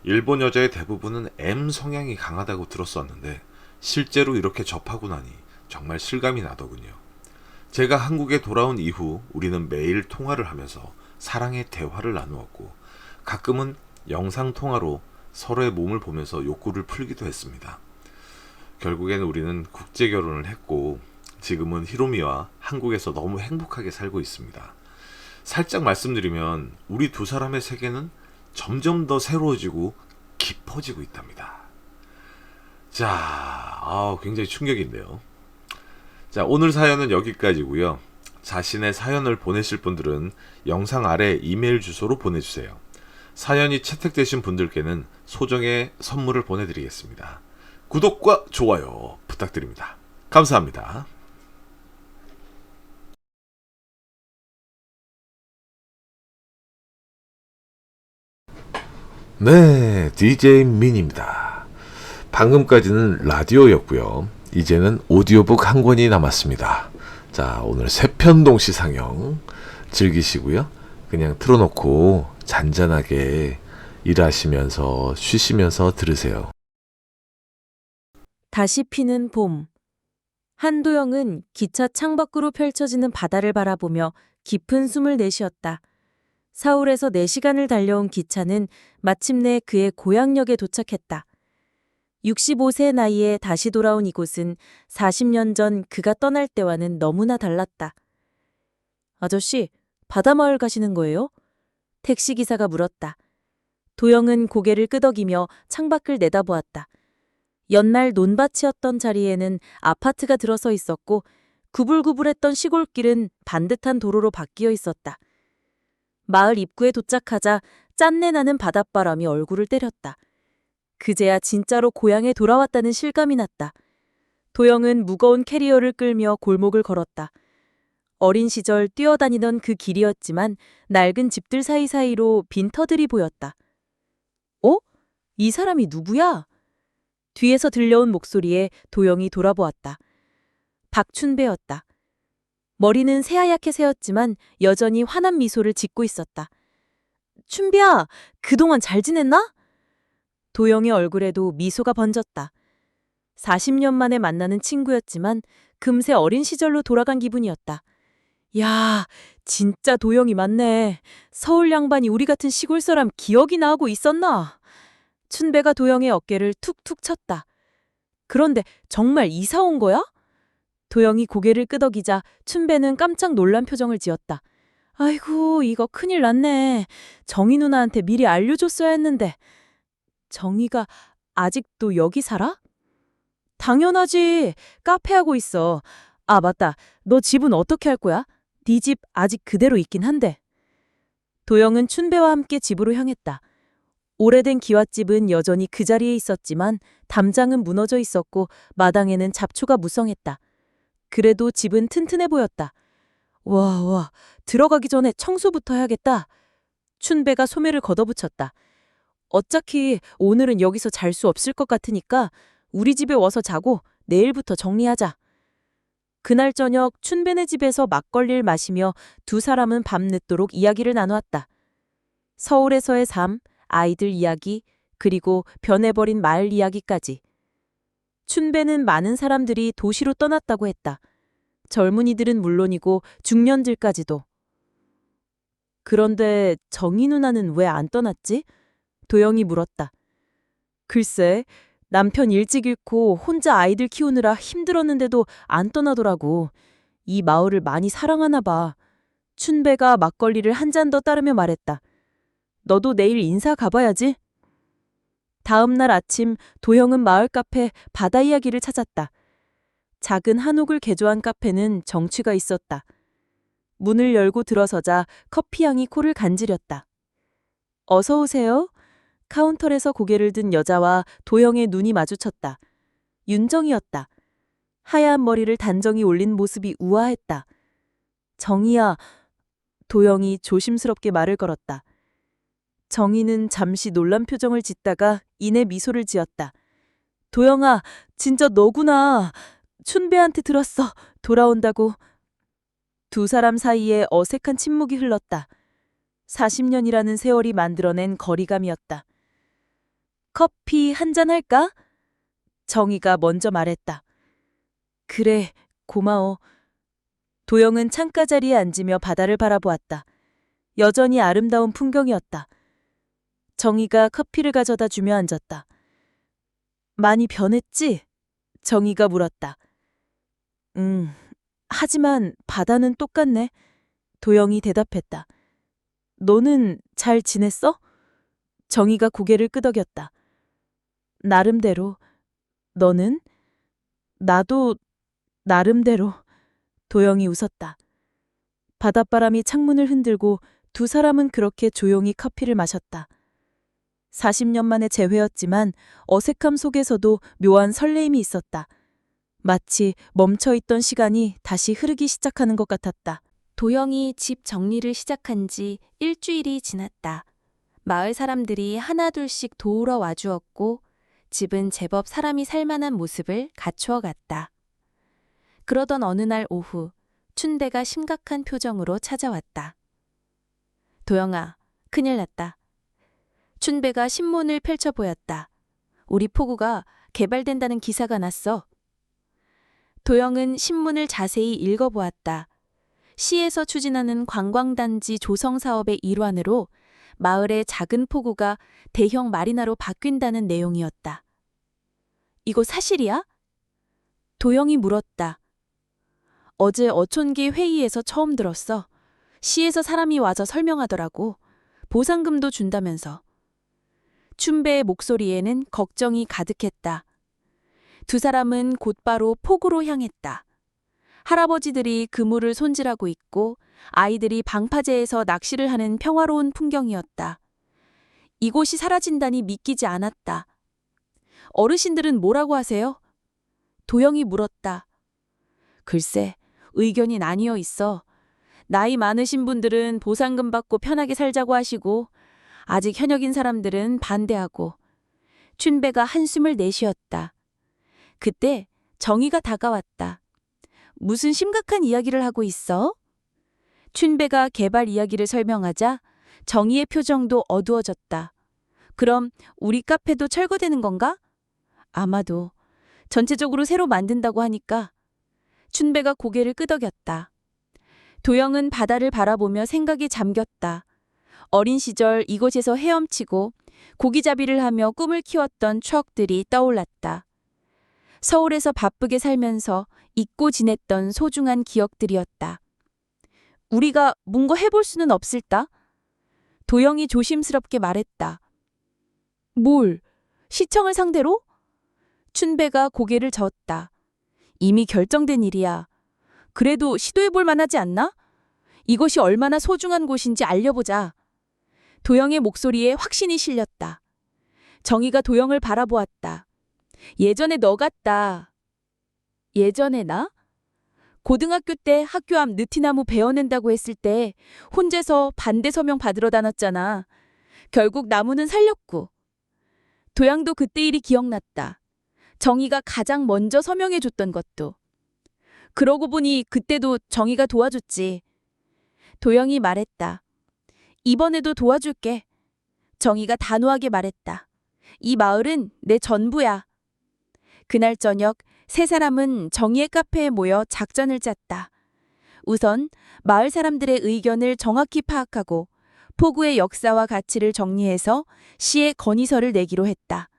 일본 여자의 대부분은 M 성향이 강하다고 들었었는데 실제로 이렇게 접하고 나니 정말 실감이 나더군요. 제가 한국에 돌아온 이후 우리는 매일 통화를 하면서 사랑의 대화를 나누었고 가끔은 영상 통화로 서로의 몸을 보면서 욕구를 풀기도 했습니다. 결국에는 우리는 국제 결혼을 했고 지금은 히로미와 한국에서 너무 행복하게 살고 있습니다. 살짝 말씀드리면 우리 두 사람의 세계는 점점 더 새로워지고 깊어지고 있답니다. 자, 굉장히 충격인데요. 자, 오늘 사연은 여기까지고요. 자신의 사연을 보내실 분들은 영상 아래 이메일 주소로 보내주세요. 사연이 채택되신 분들께는 소정의 선물을 보내드리겠습니다. 구독과 좋아요 부탁드립니다. 감사합니다. 네, DJ 민입니다. 방금까지는 라디오였고요. 이제는 오디오북 한 권이 남았습니다. 자, 오늘 세편동시 상영 즐기시고요. 그냥 틀어놓고 잔잔하게 일하시면서 쉬시면서 들으세요. 다시 피는 봄. 한도영은 기차 창밖으로 펼쳐지는 바다를 바라보며 깊은 숨을 내쉬었다. 서울에서 4시간을 달려온 기차는 마침내 그의 고향역에 도착했다. 65세 나이에 다시 돌아온 이곳은 40년 전 그가 떠날 때와는 너무나 달랐다. 아저씨, 바다마을 가시는 거예요? 택시기사가 물었다. 도영은 고개를 끄덕이며 창밖을 내다보았다. 연날 논밭이었던 자리에는 아파트가 들어서 있었고 구불구불했던 시골길은 반듯한 도로로 바뀌어 있었다. 마을 입구에 도착하자 짠내 나는 바닷바람이 얼굴을 때렸다. 그제야 진짜로 고향에 돌아왔다는 실감이 났다. 도영은 무거운 캐리어를 끌며 골목을 걸었다. 어린 시절 뛰어다니던 그 길이었지만 낡은 집들 사이사이로 빈 터들이 보였다. 어? 이 사람이 누구야? 뒤에서 들려온 목소리에 도영이 돌아보았다. 박춘배였다. 머리는 새하얗게 새었지만 여전히 환한 미소를 짓고 있었다. 춘배야, 그동안 잘 지냈나? 도영의 얼굴에도 미소가 번졌다. 40년 만에 만나는 친구였지만 금세 어린 시절로 돌아간 기분이었다. 야, 진짜 도영이 맞네. 서울 양반이 우리 같은 시골 사람 기억이나 하고 있었나? 춘배가 도영의 어깨를 툭툭 쳤다. 그런데 정말 이사 온 거야? 도영이 고개를 끄덕이자 춘배는 깜짝 놀란 표정을 지었다. 아이고, 이거 큰일 났네. 정희 누나한테 미리 알려줬어야 했는데. 정희가 아직도 여기 살아? 당연하지. 카페 하고 있어. 아, 맞다. 너 집은 어떻게 할 거야? 네 집 아직 그대로 있긴 한데. 도영은 춘배와 함께 집으로 향했다. 오래된 기와집은 여전히 그 자리에 있었지만 담장은 무너져 있었고 마당에는 잡초가 무성했다. 그래도 집은 튼튼해 보였다. 와, 들어가기 전에 청소부터 해야겠다. 춘배가 소매를 걷어붙였다. 어차피 오늘은 여기서 잘 수 없을 것 같으니까 우리 집에 와서 자고 내일부터 정리하자. 그날 저녁 춘배네 집에서 막걸리를 마시며 두 사람은 밤늦도록 이야기를 나누었다. 서울에서의 삶, 아이들 이야기, 그리고 변해버린 마을 이야기까지. 춘배는 많은 사람들이 도시로 떠났다고 했다. 젊은이들은 물론이고 중년들까지도. 그런데 정희 누나는 왜 안 떠났지? 도영이 물었다. 글쎄, 남편 일찍 잃고 혼자 아이들 키우느라 힘들었는데도 안 떠나더라고. 이 마을을 많이 사랑하나 봐. 춘배가 막걸리를 한 잔 더 따르며 말했다. 너도 내일 인사 가봐야지. 다음 날 아침 도영은 마을 카페 바다 이야기를 찾았다. 작은 한옥을 개조한 카페는 정취가 있었다. 문을 열고 들어서자 커피향이 코를 간지렸다. 어서 오세요. 카운터에서 고개를 든 여자와 도영의 눈이 마주쳤다. 윤정이었다. 하얀 머리를 단정히 올린 모습이 우아했다. 정희야. 도영이 조심스럽게 말을 걸었다. 정희는 잠시 놀란 표정을 짓다가 이내 미소를 지었다. 도영아, 진짜 너구나. 춘배한테 들었어. 돌아온다고. 두 사람 사이에 어색한 침묵이 흘렀다. 40년이라는 세월이 만들어낸 거리감이었다. 커피 한 잔 할까? 정희가 먼저 말했다. 그래, 고마워. 도영은 창가 자리에 앉으며 바다를 바라보았다. 여전히 아름다운 풍경이었다. 정희가 커피를 가져다 주며 앉았다. 많이 변했지? 정희가 물었다. 하지만 바다는 똑같네. 도영이 대답했다. 너는 잘 지냈어? 정희가 고개를 끄덕였다. 나름대로. 너는? 나도 나름대로. 도영이 웃었다. 바닷바람이 창문을 흔들고 두 사람은 그렇게 조용히 커피를 마셨다. 40년 만의 재회였지만 어색함 속에서도 묘한 설레임이 있었다. 마치 멈춰있던 시간이 다시 흐르기 시작하는 것 같았다. 도영이 집 정리를 시작한 지 일주일이 지났다. 마을 사람들이 하나둘씩 도우러 와주었고 집은 제법 사람이 살만한 모습을 갖추어 갔다. 그러던 어느 날 오후 춘배가 심각한 표정으로 찾아왔다. 도영아, 큰일 났다. 춘배가 신문을 펼쳐 보였다. 우리 포구가 개발된다는 기사가 났어. 도영은 신문을 자세히 읽어보았다. 시에서 추진하는 관광단지 조성 사업의 일환으로 마을의 작은 포구가 대형 마리나로 바뀐다는 내용이었다. 이거 사실이야? 도영이 물었다. 어제 어촌계 회의에서 처음 들었어. 시에서 사람이 와서 설명하더라고. 보상금도 준다면서. 춘배의 목소리에는 걱정이 가득했다. 두 사람은 곧바로 포구로 향했다. 할아버지들이 그물을 손질하고 있고 아이들이 방파제에서 낚시를 하는 평화로운 풍경이었다. 이곳이 사라진다니 믿기지 않았다. 어르신들은 뭐라고 하세요? 도영이 물었다. 글쎄, 의견이 나뉘어 있어. 나이 많으신 분들은 보상금 받고 편하게 살자고 하시고 아직 현역인 사람들은 반대하고. 춘배가 한숨을 내쉬었다. 그때 정희가 다가왔다. 무슨 심각한 이야기를 하고 있어? 춘배가 개발 이야기를 설명하자 정희의 표정도 어두워졌다. 그럼 우리 카페도 철거되는 건가? 아마도. 전체적으로 새로 만든다고 하니까. 춘배가 고개를 끄덕였다. 도영은 바다를 바라보며 생각에 잠겼다. 어린 시절 이곳에서 헤엄치고 고기잡이를 하며 꿈을 키웠던 추억들이 떠올랐다. 서울에서 바쁘게 살면서 잊고 지냈던 소중한 기억들이었다. 우리가 뭔가 해볼 수는 없을까? 도영이 조심스럽게 말했다. 뭘? 시청을 상대로? 춘배가 고개를 저었다. 이미 결정된 일이야. 그래도 시도해볼 만하지 않나? 이것이 얼마나 소중한 곳인지 알려보자. 도영의 목소리에 확신이 실렸다. 정희가 도영을 바라보았다. 예전에 너 같다. 예전에 나? 고등학교 때 학교 앞 느티나무 베어낸다고 했을 때 혼자서 반대 서명 받으러 다녔잖아. 결국 나무는 살렸고. 도영도 그때 일이 기억났다. 정희가 가장 먼저 서명해줬던 것도. 그러고 보니 그때도 정희가 도와줬지. 도영이 말했다. 이번에도 도와줄게. 정희가 단호하게 말했다. 이 마을은 내 전부야. 그날 저녁 세 사람은 정희의 카페에 모여 작전을 짰다. 우선 마을 사람들의 의견을 정확히 파악하고 포구의 역사와 가치를 정리해서 시에 건의서를 내기로 했다.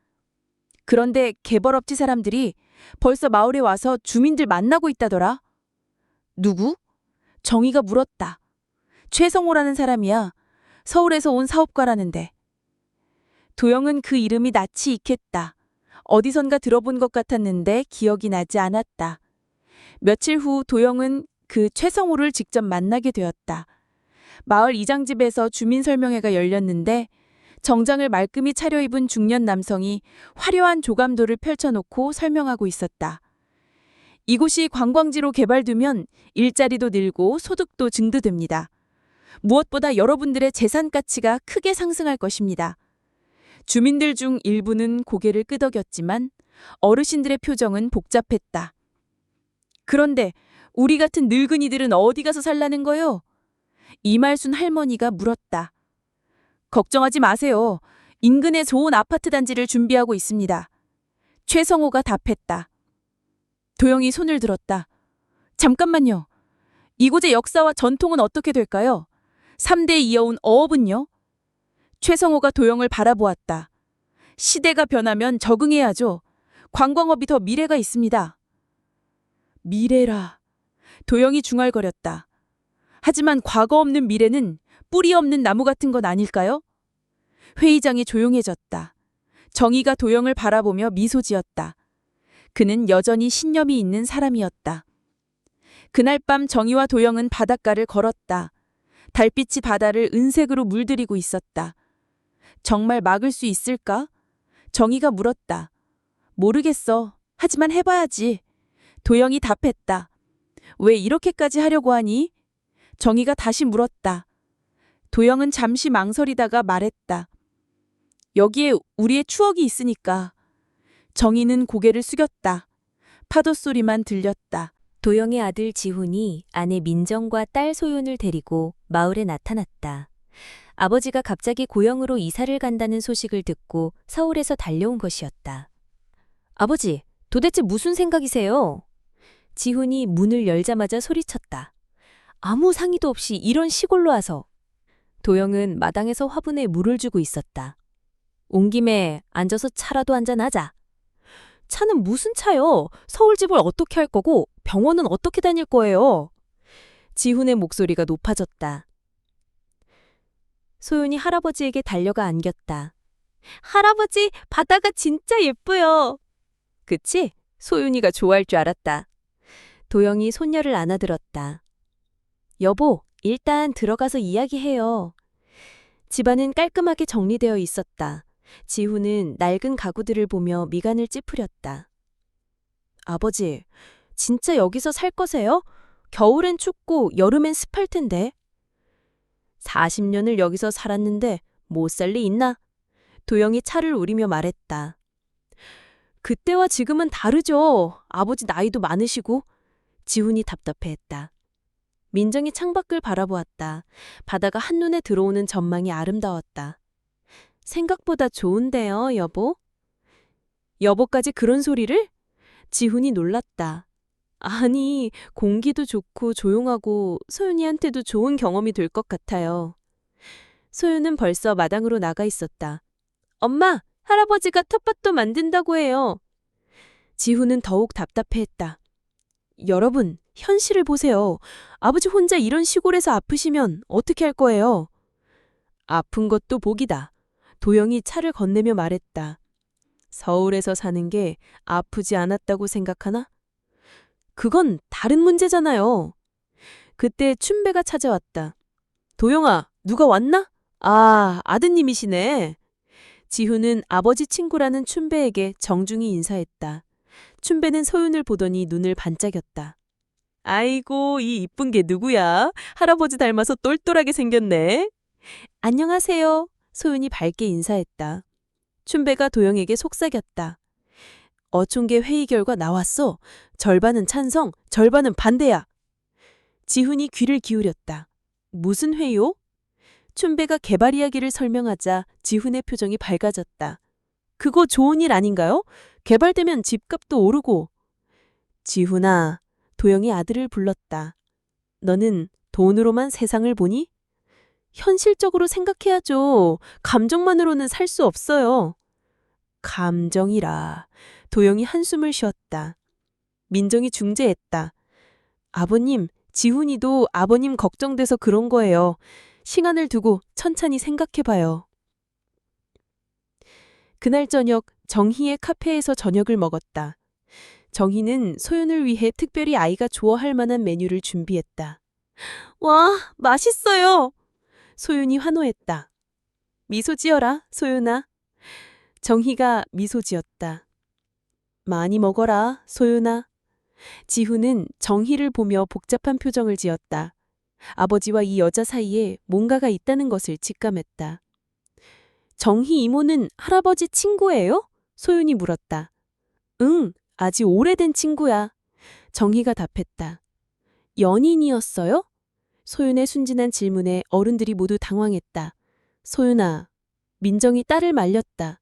그런데 개발업체 사람들이 벌써 마을에 와서 주민들 만나고 있다더라. 누구? 정희가 물었다. 최성호라는 사람이야. 서울에서 온 사업가라는데. 도영은 그 이름이 낯이 익혔다. 어디선가 들어본 것 같았는데 기억이 나지 않았다. 며칠 후 도영은 그 최성호를 직접 만나게 되었다. 마을 이장집에서 주민설명회가 열렸는데 정장을 말끔히 차려입은 중년 남성이 화려한 조감도를 펼쳐놓고 설명하고 있었다. 이곳이 관광지로 개발되면 일자리도 늘고 소득도 증대됩니다. 무엇보다 여러분들의 재산 가치가 크게 상승할 것입니다. 주민들 중 일부는 고개를 끄덕였지만 어르신들의 표정은 복잡했다. 그런데 우리 같은 늙은이들은 어디 가서 살라는 거요? 이말순 할머니가 물었다. 걱정하지 마세요. 인근에 좋은 아파트 단지를 준비하고 있습니다. 최성호가 답했다. 도영이 손을 들었다. 잠깐만요. 이곳의 역사와 전통은 어떻게 될까요? 3대 이어온 어업은요? 최성호가 도영을 바라보았다. 시대가 변하면 적응해야죠. 관광업이 더 미래가 있습니다. 미래라. 도영이 중얼거렸다. 하지만 과거 없는 미래는 뿌리 없는 나무 같은 건 아닐까요? 회의장이 조용해졌다. 정희가 도영을 바라보며 미소 지었다. 그는 여전히 신념이 있는 사람이었다. 그날 밤 정희와 도영은 바닷가를 걸었다. 달빛이 바다를 은색으로 물들이고 있었다. 정말 막을 수 있을까? 정희가 물었다. 모르겠어. 하지만 해봐야지. 도영이 답했다. 왜 이렇게까지 하려고 하니? 정희가 다시 물었다. 도영은 잠시 망설이다가 말했다. 여기에 우리의 추억이 있으니까. 정희는 고개를 숙였다. 파도 소리만 들렸다. 도영의 아들 지훈이 아내 민정과 딸 소윤을 데리고 마을에 나타났다. 아버지가 갑자기 고영으로 이사를 간다는 소식을 듣고 서울에서 달려온 것이었다. 아버지, 도대체 무슨 생각이세요? 지훈이 문을 열자마자 소리쳤다. 아무 상의도 없이 이런 시골로 와서. 도영은 마당에서 화분에 물을 주고 있었다. 온 김에 앉아서 차라도 한잔하자. 차는 무슨 차요? 서울집을 어떻게 할 거고 병원은 어떻게 다닐 거예요? 지훈의 목소리가 높아졌다. 소윤이 할아버지에게 달려가 안겼다. 할아버지, 바다가 진짜 예뻐요. 그치? 소윤이가 좋아할 줄 알았다. 도영이 손녀를 안아들었다. 여보, 일단 들어가서 이야기해요. 집안은 깔끔하게 정리되어 있었다. 지훈은 낡은 가구들을 보며 미간을 찌푸렸다. 아버지, 진짜 여기서 살 거세요? 겨울엔 춥고 여름엔 습할 텐데. 40년을 여기서 살았는데 못 살 리 있나? 도영이 차를 우리며 말했다. 그때와 지금은 다르죠. 아버지 나이도 많으시고. 지훈이 답답해했다. 민정이 창밖을 바라보았다. 바다가 한눈에 들어오는 전망이 아름다웠다. 생각보다 좋은데요, 여보? 여보까지 그런 소리를? 지훈이 놀랐다. 아니, 공기도 좋고 조용하고 소윤이한테도 좋은 경험이 될 것 같아요. 소윤은 벌써 마당으로 나가 있었다. 엄마, 할아버지가 텃밭도 만든다고 해요. 지훈은 더욱 답답해했다. 여러분, 현실을 보세요. 아버지 혼자 이런 시골에서 아프시면 어떻게 할 거예요? 아픈 것도 복이다. 도영이 차를 건네며 말했다. 서울에서 사는 게 아프지 않았다고 생각하나? 그건 다른 문제잖아요. 그때 춘배가 찾아왔다. 도영아, 누가 왔나? 아, 아드님이시네. 지훈은 아버지 친구라는 춘배에게 정중히 인사했다. 춘배는 소윤을 보더니 눈을 반짝였다. 아이고, 이 이쁜 게 누구야? 할아버지 닮아서 똘똘하게 생겼네. 안녕하세요. 소윤이 밝게 인사했다. 춘배가 도영에게 속삭였다. 어촌계 회의 결과 나왔어. 절반은 찬성, 절반은 반대야. 지훈이 귀를 기울였다. 무슨 회의요? 춘배가 개발 이야기를 설명하자 지훈의 표정이 밝아졌다. 그거 좋은 일 아닌가요? 개발되면 집값도 오르고. 지훈아, 도영이 아들을 불렀다. 너는 돈으로만 세상을 보니? 현실적으로 생각해야죠. 감정만으로는 살 수 없어요. 감정이라. 도영이 한숨을 쉬었다. 민정이 중재했다. 아버님, 지훈이도 아버님 걱정돼서 그런 거예요. 시간을 두고 천천히 생각해봐요. 그날 저녁 정희의 카페에서 저녁을 먹었다. 정희는 소윤을 위해 특별히 아이가 좋아할 만한 메뉴를 준비했다. 와, 맛있어요. 소윤이 환호했다. 미소 지어라, 소윤아. 정희가 미소 지었다. 많이 먹어라, 소윤아. 지훈은 정희를 보며 복잡한 표정을 지었다. 아버지와 이 여자 사이에 뭔가가 있다는 것을 직감했다. 정희 이모는 할아버지 친구예요? 소윤이 물었다. 응, 아주 오래된 친구야. 정희가 답했다. 연인이었어요? 소윤의 순진한 질문에 어른들이 모두 당황했다. 소윤아, 민정이 딸을 말렸다.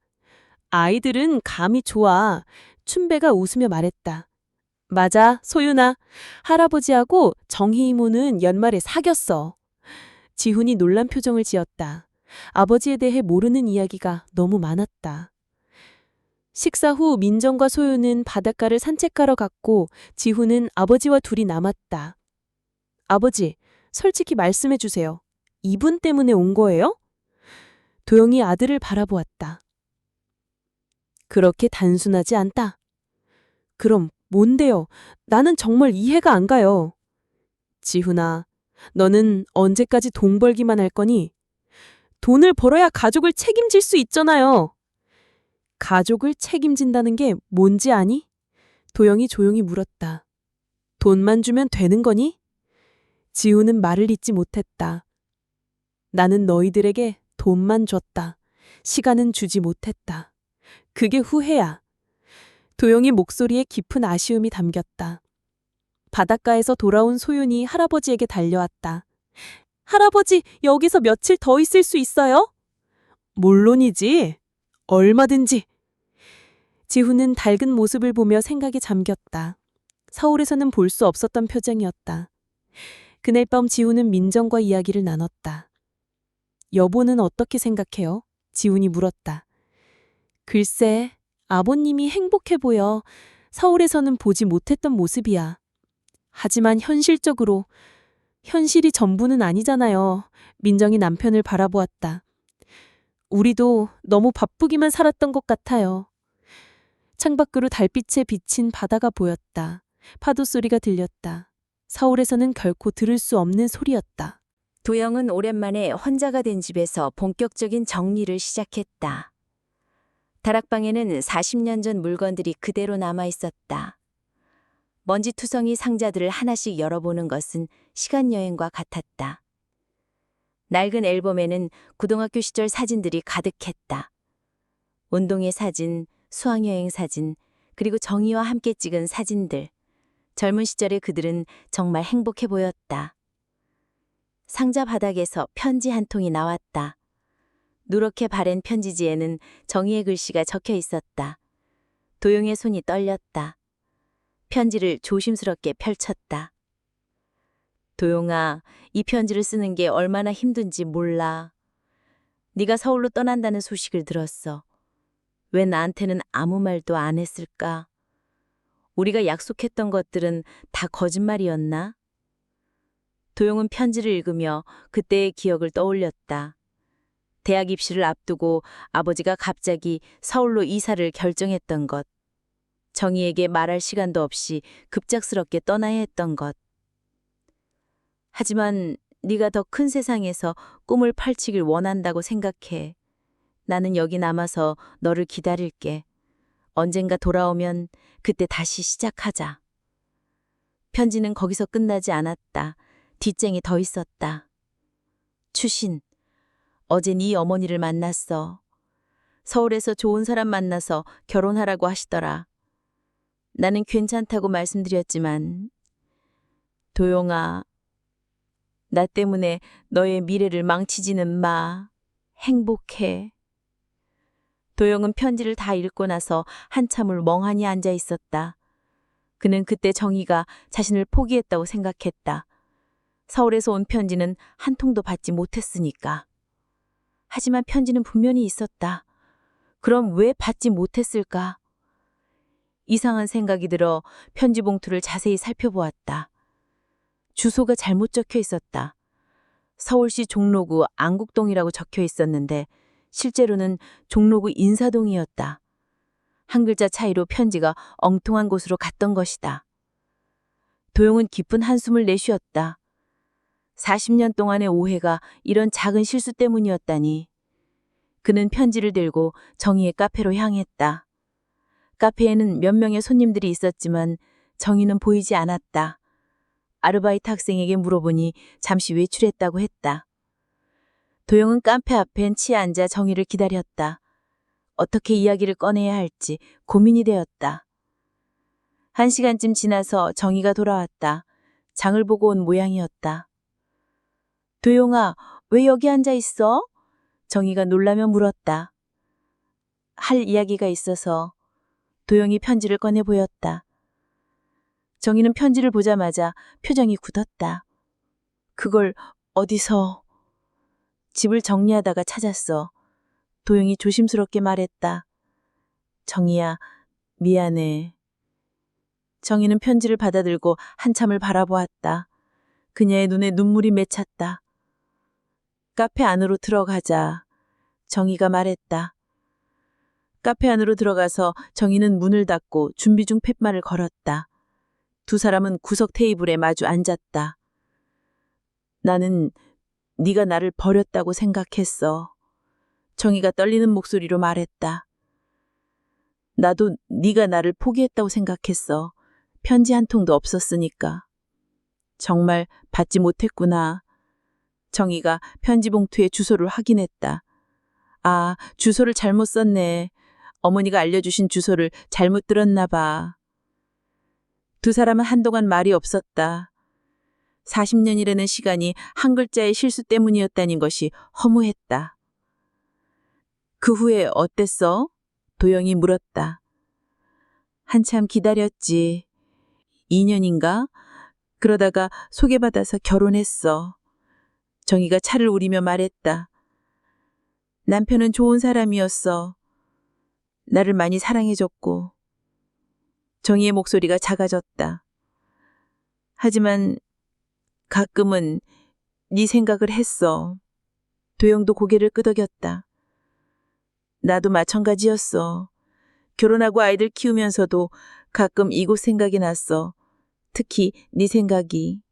아이들은 감이 좋아. 춘배가 웃으며 말했다. 맞아, 소윤아. 할아버지하고 정희 이모는 연말에 사귀었어. 지훈이 놀란 표정을 지었다. 아버지에 대해 모르는 이야기가 너무 많았다. 식사 후 민정과 소윤은 바닷가를 산책하러 갔고 지훈은 아버지와 둘이 남았다. 아버지, 솔직히 말씀해 주세요. 이분 때문에 온 거예요? 도영이 아들을 바라보았다. 그렇게 단순하지 않다. 그럼 뭔데요? 나는 정말 이해가 안 가요. 지훈아, 너는 언제까지 돈 벌기만 할 거니? 돈을 벌어야 가족을 책임질 수 있잖아요. 가족을 책임진다는 게 뭔지 아니? 도영이 조용히 물었다. 돈만 주면 되는 거니? 지훈은 말을 잇지 못했다. 나는 너희들에게 돈만 줬다. 시간은 주지 못했다. 그게 후회야. 도영이 목소리에 깊은 아쉬움이 담겼다. 바닷가에서 돌아온 소윤이 할아버지에게 달려왔다. 할아버지, 여기서 며칠 더 있을 수 있어요? 물론이지. 얼마든지. 지훈은 밝은 모습을 보며 생각에 잠겼다. 서울에서는 볼 수 없었던 표정이었다. 그날 밤 지훈은 민정과 이야기를 나눴다. 여보는 어떻게 생각해요? 지훈이 물었다. 글쎄, 아버님이 행복해 보여. 서울에서는 보지 못했던 모습이야. 하지만 현실적으로, 현실이 전부는 아니잖아요. 민정이 남편을 바라보았다. 우리도 너무 바쁘기만 살았던 것 같아요. 창밖으로 달빛에 비친 바다가 보였다. 파도 소리가 들렸다. 서울에서는 결코 들을 수 없는 소리였다. 도영은 오랜만에 혼자가 된 집에서 본격적인 정리를 시작했다. 다락방에는 40년 전 물건들이 그대로 남아 있었다. 먼지투성이 상자들을 하나씩 열어보는 것은 시간여행과 같았다. 낡은 앨범에는 고등학교 시절 사진들이 가득했다. 운동회 사진, 수학여행 사진, 그리고 정희와 함께 찍은 사진들. 젊은 시절의 그들은 정말 행복해 보였다. 상자 바닥에서 편지 한 통이 나왔다. 누렇게 바랜 편지지에는 정희의 글씨가 적혀 있었다. 도용의 손이 떨렸다. 편지를 조심스럽게 펼쳤다. 도용아, 이 편지를 쓰는 게 얼마나 힘든지 몰라. 네가 서울로 떠난다는 소식을 들었어. 왜 나한테는 아무 말도 안 했을까? 우리가 약속했던 것들은 다 거짓말이었나? 도용은 편지를 읽으며 그때의 기억을 떠올렸다. 대학 입시를 앞두고 아버지가 갑자기 서울로 이사를 결정했던 것. 정희에게 말할 시간도 없이 급작스럽게 떠나야 했던 것. 하지만 네가 더 큰 세상에서 꿈을 펼치길 원한다고 생각해. 나는 여기 남아서 너를 기다릴게. 언젠가 돌아오면 그때 다시 시작하자. 편지는 거기서 끝나지 않았다. 뒷쟁이 더 있었다. 추신, 어제 네 어머니를 만났어. 서울에서 좋은 사람 만나서 결혼하라고 하시더라. 나는 괜찮다고 말씀드렸지만, 도용아, 나 때문에 너의 미래를 망치지는 마. 행복해. 도용은 편지를 다 읽고 나서 한참을 멍하니 앉아 있었다. 그는 그때 정희가 자신을 포기했다고 생각했다. 서울에서 온 편지는 한 통도 받지 못했으니까. 하지만 편지는 분명히 있었다. 그럼 왜 받지 못했을까? 이상한 생각이 들어 편지 봉투를 자세히 살펴보았다. 주소가 잘못 적혀 있었다. 서울시 종로구 안국동이라고 적혀 있었는데 실제로는 종로구 인사동이었다. 한 글자 차이로 편지가 엉뚱한 곳으로 갔던 것이다. 도용은 깊은 한숨을 내쉬었다. 40년 동안의 오해가 이런 작은 실수 때문이었다니. 그는 편지를 들고 정희의 카페로 향했다. 카페에는 몇 명의 손님들이 있었지만 정희는 보이지 않았다. 아르바이트 학생에게 물어보니 잠시 외출했다고 했다. 도영은 카페 앞엔 치에 앉아 정희를 기다렸다. 어떻게 이야기를 꺼내야 할지 고민이 되었다. 1시간쯤 지나서 정희가 돌아왔다. 장을 보고 온 모양이었다. 도영아, 왜 여기 앉아 있어? 정희가 놀라며 물었다. 할 이야기가 있어서. 도영이 편지를 꺼내 보였다. 정희는 편지를 보자마자 표정이 굳었다. 그걸 어디서? 집을 정리하다가 찾았어. 도영이 조심스럽게 말했다. 정희야, 미안해. 정희는 편지를 받아들고 한참을 바라보았다. 그녀의 눈에 눈물이 맺혔다. 카페 안으로 들어가자. 정희가 말했다. 카페 안으로 들어가서 정희는 문을 닫고 준비 중 팻말을 걸었다. 두 사람은 구석 테이블에 마주 앉았다. 나는 네가 나를 버렸다고 생각했어. 정희가 떨리는 목소리로 말했다. 나도 네가 나를 포기했다고 생각했어. 편지 한 통도 없었으니까. 정말 받지 못했구나. 정희가 편지 봉투에 주소를 확인했다. 아, 주소를 잘못 썼네. 어머니가 알려주신 주소를 잘못 들었나 봐. 두 사람은 한동안 말이 없었다. 40년이라는 시간이 한 글자의 실수 때문이었다는 것이 허무했다. 그 후에 어땠어? 도영이 물었다. 한참 기다렸지. 2년인가? 그러다가 소개받아서 결혼했어. 정희가 차를 우리며 말했다. 남편은 좋은 사람이었어. 나를 많이 사랑해줬고. 정희의 목소리가 작아졌다. 하지만 가끔은 네 생각을 했어. 도영도 고개를 끄덕였다. 나도 마찬가지였어. 결혼하고 아이들 키우면서도 가끔 이곳 생각이 났어. 특히 네 생각이.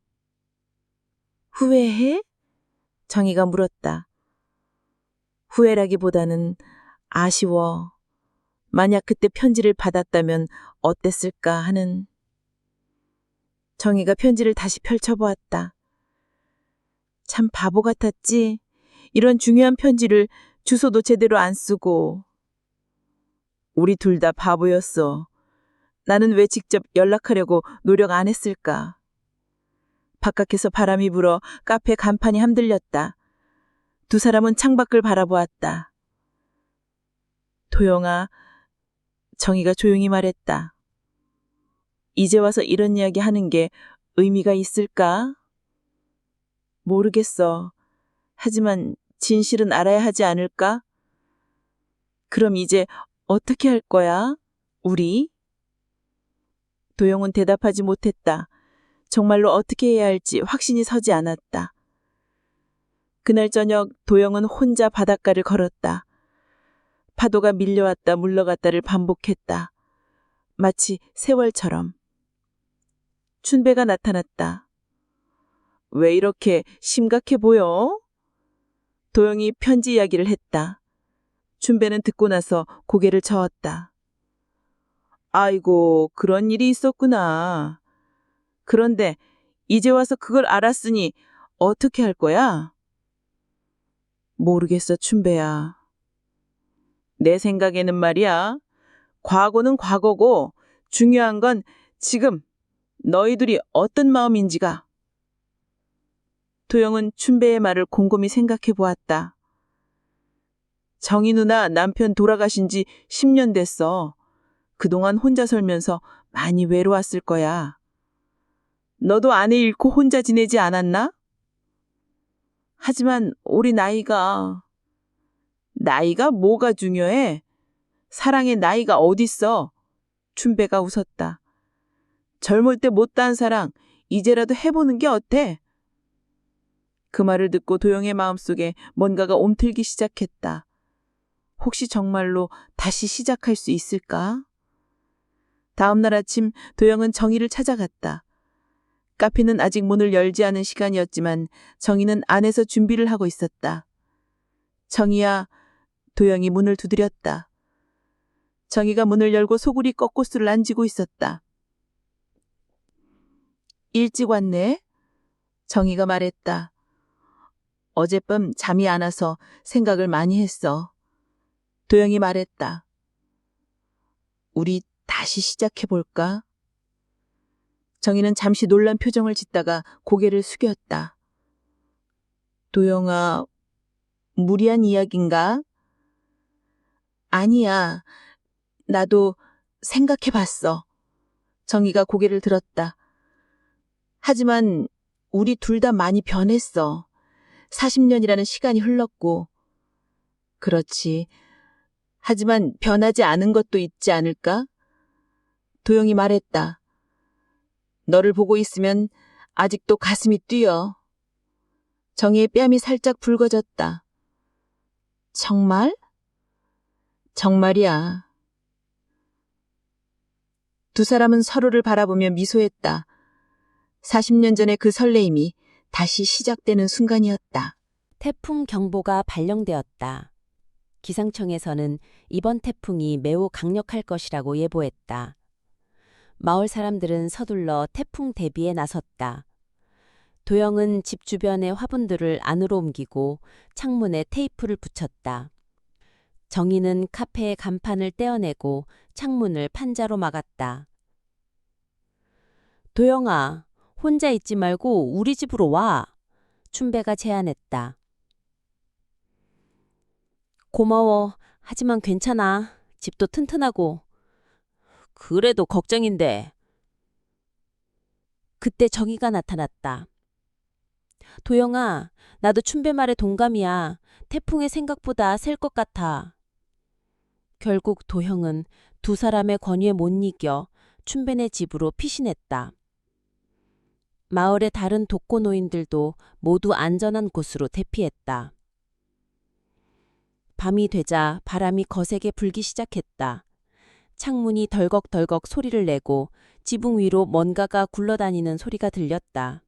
후회해? 정희가 물었다. 후회라기보다는 아쉬워. 만약 그때 편지를 받았다면 어땠을까 하는. 정희가 편지를 다시 펼쳐보았다. 참 바보 같았지. 이런 중요한 편지를 주소도 제대로 안 쓰고. 우리 둘 다 바보였어. 나는 왜 직접 연락하려고 노력 안 했을까? 바깥에서 바람이 불어 카페 간판이 흔들렸다. 두 사람은 창밖을 바라보았다. 도영아, 정희가 조용히 말했다. 이제 와서 이런 이야기 하는 게 의미가 있을까? 모르겠어. 하지만 진실은 알아야 하지 않을까? 그럼 이제 어떻게 할 거야? 우리? 도영은 대답하지 못했다. 정말로 어떻게 해야 할지 확신이 서지 않았다. 그날 저녁 도영은 혼자 바닷가를 걸었다. 파도가 밀려왔다 물러갔다를 반복했다. 마치 세월처럼. 춘배가 나타났다. 왜 이렇게 심각해 보여? 도영이 편지 이야기를 했다. 춘배는 듣고 나서 고개를 저었다. 아이고, 그런 일이 있었구나. 그런데 이제 와서 그걸 알았으니 어떻게 할 거야? 모르겠어, 춘배야. 내 생각에는 말이야. 과거는 과거고 중요한 건 지금 너희들이 어떤 마음인지가. 도영은 춘배의 말을 곰곰이 생각해 보았다. 정희 누나 남편 돌아가신 지 10년 됐어. 그동안 혼자 살면서 많이 외로웠을 거야. 너도 아내 잃고 혼자 지내지 않았나? 하지만 우리 나이가 뭐가 중요해? 사랑의 나이가 어딨어? 춘배가 웃었다. 젊을 때 못다한 사랑 이제라도 해보는 게 어때? 그 말을 듣고 도영의 마음속에 뭔가가 옴틀기 시작했다. 혹시 정말로 다시 시작할 수 있을까? 다음 날 아침 도영은 정희를 찾아갔다. 카페는 아직 문을 열지 않은 시간이었지만 정희는 안에서 준비를 하고 있었다. 정희야, 도영이 문을 두드렸다. 정희가 문을 열고 소굴이 꺾고수를 앉히고 있었다. 일찍 왔네? 정희가 말했다. 어젯밤 잠이 안 와서 생각을 많이 했어. 도영이 말했다. 우리 다시 시작해볼까? 정희는 잠시 놀란 표정을 짓다가 고개를 숙였다. 도영아, 무리한 이야기인가? 아니야. 나도 생각해봤어. 정희가 고개를 들었다. 하지만 우리 둘 다 많이 변했어. 40년이라는 시간이 흘렀고. 그렇지. 하지만 변하지 않은 것도 있지 않을까? 도영이 말했다. 너를 보고 있으면 아직도 가슴이 뛰어. 정희의 뺨이 살짝 붉어졌다. 정말? 정말이야. 두 사람은 서로를 바라보며 미소했다. 40년 전의 그 설레임이 다시 시작되는 순간이었다. 태풍 경보가 발령되었다. 기상청에서는 이번 태풍이 매우 강력할 것이라고 예보했다. 마을 사람들은 서둘러 태풍 대비에 나섰다. 도영은 집 주변의 화분들을 안으로 옮기고 창문에 테이프를 붙였다. 정희는 카페의 간판을 떼어내고 창문을 판자로 막았다. 도영아, 혼자 있지 말고 우리 집으로 와. 춘배가 제안했다. 고마워. 하지만 괜찮아. 집도 튼튼하고. 그래도 걱정인데. 그때 정희가 나타났다. 도영아, 나도 춘배 말에 동감이야. 태풍의 생각보다 셀 것 같아. 결국 도형은 두 사람의 권유에 못 이겨 춘배네 집으로 피신했다. 마을의 다른 독거노인들도 모두 안전한 곳으로 대피했다. 밤이 되자 바람이 거세게 불기 시작했다. 창문이 덜컥덜컥 소리를 내고 지붕 위로 뭔가가 굴러다니는 소리가 들렸다.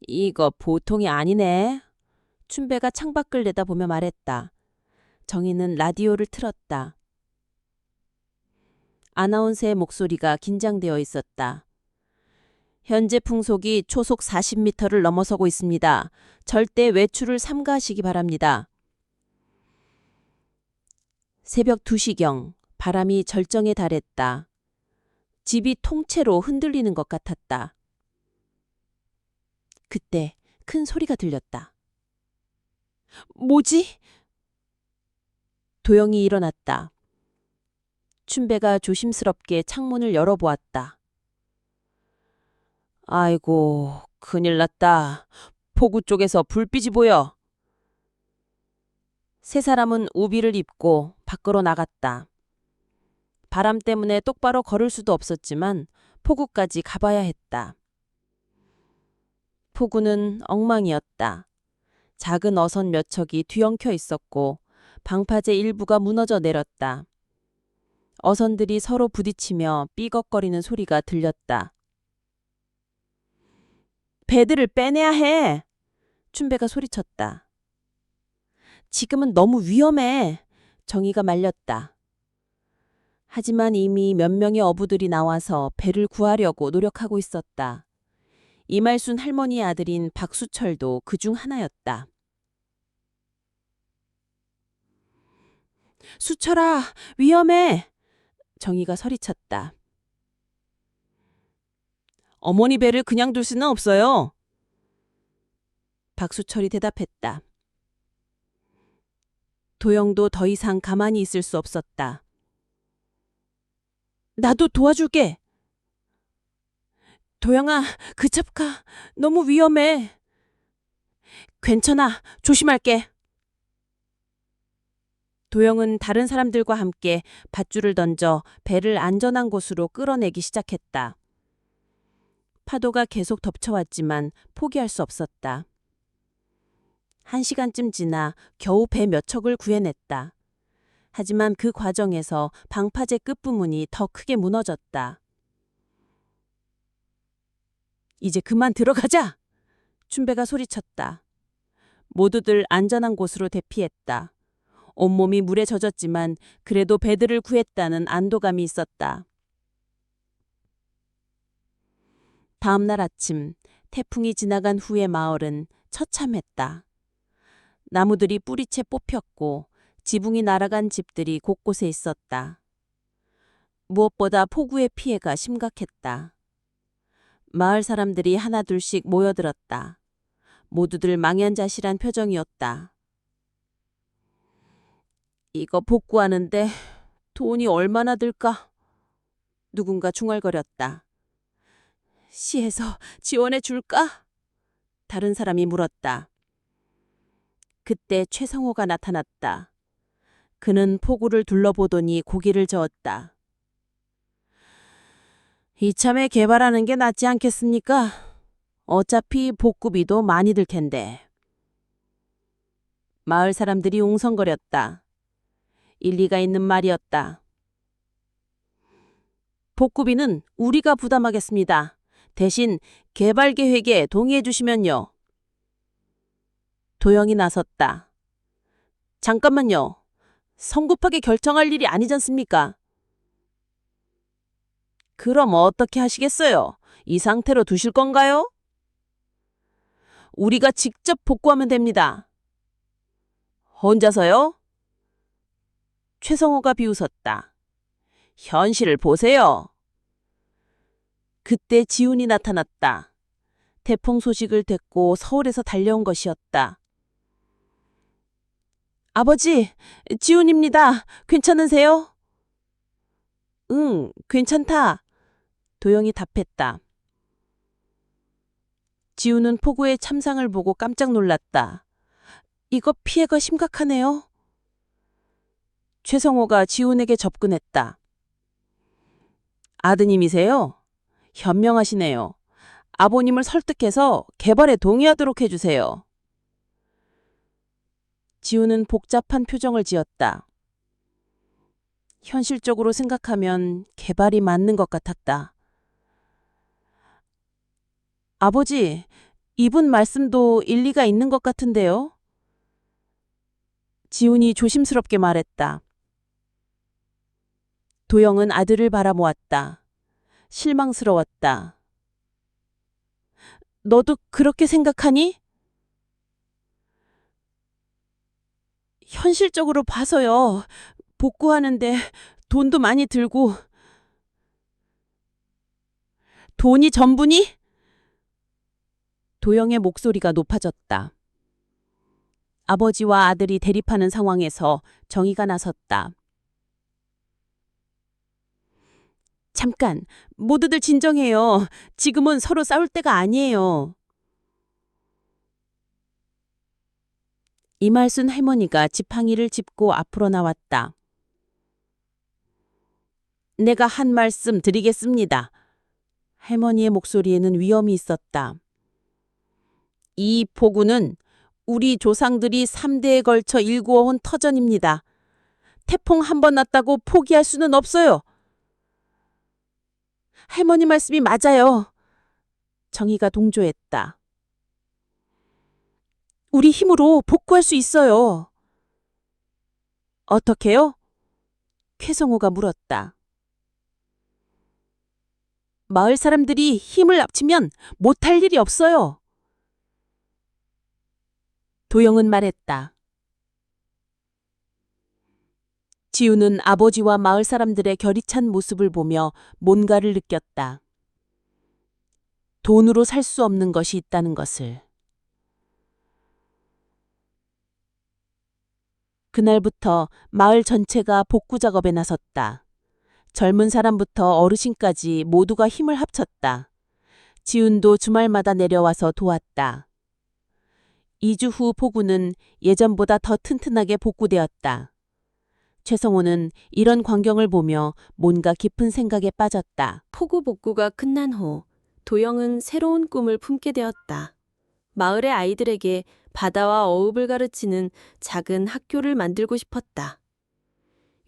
이거 보통이 아니네. 춘배가 창밖을 내다보며 말했다. 정희는 라디오를 틀었다. 아나운서의 목소리가 긴장되어 있었다. 현재 풍속이 초속 40m를 넘어서고 있습니다. 절대 외출을 삼가하시기 바랍니다. 새벽 2시경 바람이 절정에 달했다. 집이 통째로 흔들리는 것 같았다. 그때 큰 소리가 들렸다. 뭐지? 도영이 일어났다. 춘배가 조심스럽게 창문을 열어보았다. 아이고, 큰일 났다. 포구 쪽에서 불빛이 보여. 세 사람은 우비를 입고 밖으로 나갔다. 바람 때문에 똑바로 걸을 수도 없었지만 포구까지 가봐야 했다. 포구는 엉망이었다. 작은 어선 몇 척이 뒤엉켜 있었고 방파제 일부가 무너져 내렸다. 어선들이 서로 부딪히며 삐걱거리는 소리가 들렸다. 배들을 빼내야 해. 춘배가 소리쳤다. 지금은 너무 위험해. 정희가 말렸다. 하지만 이미 몇 명의 어부들이 나와서 배를 구하려고 노력하고 있었다. 이말순 할머니의 아들인 박수철도 그중 하나였다. 수철아, 위험해. 정희가 소리쳤다. 어머니 배를 그냥 둘 수는 없어요. 박수철이 대답했다. 도영도 더 이상 가만히 있을 수 없었다. 나도 도와줄게. 도영아, 그 찹가 너무 위험해. 괜찮아, 조심할게. 도영은 다른 사람들과 함께 밧줄을 던져 배를 안전한 곳으로 끌어내기 시작했다. 파도가 계속 덮쳐왔지만 포기할 수 없었다. 1시간쯤 지나 겨우 배 몇 척을 구해냈다. 하지만 그 과정에서 방파제 끝부분이 더 크게 무너졌다. 이제 그만 들어가자! 춘배가 소리쳤다. 모두들 안전한 곳으로 대피했다. 온몸이 물에 젖었지만 그래도 배들을 구했다는 안도감이 있었다. 다음 날 아침, 태풍이 지나간 후의 마을은 처참했다. 나무들이 뿌리채 뽑혔고 지붕이 날아간 집들이 곳곳에 있었다. 무엇보다 폭우의 피해가 심각했다. 마을 사람들이 하나둘씩 모여들었다. 모두들 망연자실한 표정이었다. 이거 복구하는데 돈이 얼마나 들까? 누군가 중얼거렸다. 시에서 지원해 줄까? 다른 사람이 물었다. 그때 최성호가 나타났다. 그는 포구를 둘러보더니 고개를 저었다. 이참에 개발하는 게 낫지 않겠습니까? 어차피 복구비도 많이 들 텐데. 마을 사람들이 웅성거렸다. 일리가 있는 말이었다. 복구비는 우리가 부담하겠습니다. 대신 개발 계획에 동의해 주시면요. 도영이 나섰다. 잠깐만요. 성급하게 결정할 일이 아니지 않습니까? 그럼 어떻게 하시겠어요? 이 상태로 두실 건가요? 우리가 직접 복구하면 됩니다. 혼자서요? 최성호가 비웃었다. 현실을 보세요. 그때 지훈이 나타났다. 태풍 소식을 듣고 서울에서 달려온 것이었다. 아버지, 지훈입니다. 괜찮으세요? 응, 괜찮다. 도영이 답했다. 지훈은 폭우의 참상을 보고 깜짝 놀랐다. 이거 피해가 심각하네요. 최성호가 지훈에게 접근했다. 아드님이세요? 현명하시네요. 아버님을 설득해서 개발에 동의하도록 해주세요. 지훈은 복잡한 표정을 지었다. 현실적으로 생각하면 개발이 맞는 것 같았다. 아버지, 이분 말씀도 일리가 있는 것 같은데요? 지훈이 조심스럽게 말했다. 도영은 아들을 바라보았다. 실망스러웠다. 너도 그렇게 생각하니? 현실적으로 봐서요. 복구하는데 돈도 많이 들고. 돈이 전부니? 도영의 목소리가 높아졌다. 아버지와 아들이 대립하는 상황에서 정의가 나섰다. 잠깐, 모두들 진정해요. 지금은 서로 싸울 때가 아니에요. 이말순 할머니가 지팡이를 짚고 앞으로 나왔다. 내가 한 말씀 드리겠습니다. 할머니의 목소리에는 위엄이 있었다. 이 폭우는 우리 조상들이 3대에 걸쳐 일구어온 터전입니다. 태풍 한 번 났다고 포기할 수는 없어요. 할머니 말씀이 맞아요. 정희가 동조했다. 우리 힘으로 복구할 수 있어요. 어떻게요? 쾌성호가 물었다. 마을 사람들이 힘을 합치면 못할 일이 없어요. 도영은 말했다. 지우는 아버지와 마을 사람들의 결이 찬 모습을 보며 뭔가를 느꼈다. 돈으로 살 수 없는 것이 있다는 것을. 그날부터 마을 전체가 복구 작업에 나섰다. 젊은 사람부터 어르신까지 모두가 힘을 합쳤다. 지훈도 주말마다 내려와서 도왔다. 2주 후 폭우는 예전보다 더 튼튼하게 복구되었다. 최성호는 이런 광경을 보며 뭔가 깊은 생각에 빠졌다. 폭우 복구가 끝난 후 도영은 새로운 꿈을 품게 되었다. 마을의 아이들에게 바다와 어업을 가르치는 작은 학교를 만들고 싶었다.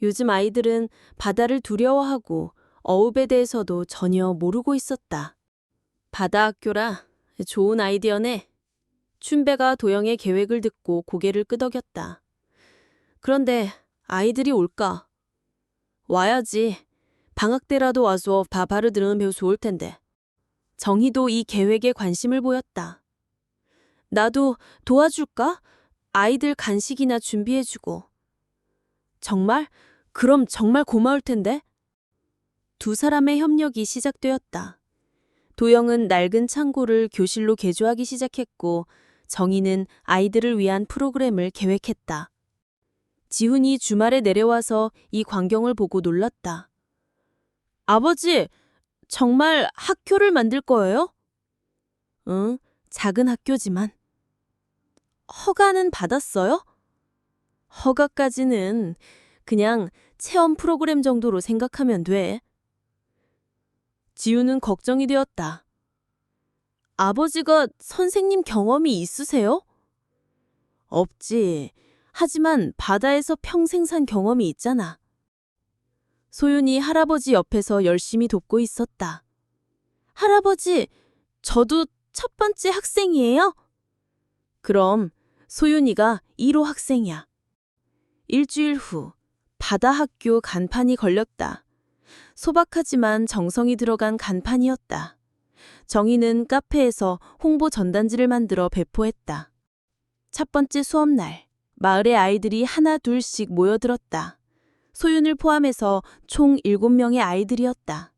요즘 아이들은 바다를 두려워하고 어업에 대해서도 전혀 모르고 있었다. 바다 학교라 좋은 아이디어네. 춘배가 도영의 계획을 듣고 고개를 끄덕였다. 그런데 아이들이 올까? 와야지. 방학 때라도 와서 바바르 들으면 배우 좋을 텐데. 정희도 이 계획에 관심을 보였다. 나도 도와줄까? 아이들 간식이나 준비해주고. 정말? 그럼 정말 고마울 텐데. 두 사람의 협력이 시작되었다. 도영은 낡은 창고를 교실로 개조하기 시작했고 정희는 아이들을 위한 프로그램을 계획했다. 지훈이 주말에 내려와서 이 광경을 보고 놀랐다. 아버지, 정말 학교를 만들 거예요? 응, 작은 학교지만. 허가는 받았어요? 허가까지는 그냥 체험 프로그램 정도로 생각하면 돼. 지우는 걱정이 되었다. 아버지가 선생님 경험이 있으세요? 없지. 하지만 바다에서 평생 산 경험이 있잖아. 소윤이 할아버지 옆에서 열심히 돕고 있었다. 할아버지, 저도 첫 번째 학생이에요? 그럼 소윤이가 1호 학생이야. 일주일 후 바다 학교 간판이 걸렸다. 소박하지만 정성이 들어간 간판이었다. 정희는 카페에서 홍보 전단지를 만들어 배포했다. 첫 번째 수업날, 마을의 아이들이 하나 둘씩 모여들었다. 소윤을 포함해서 총 7명의 아이들이었다.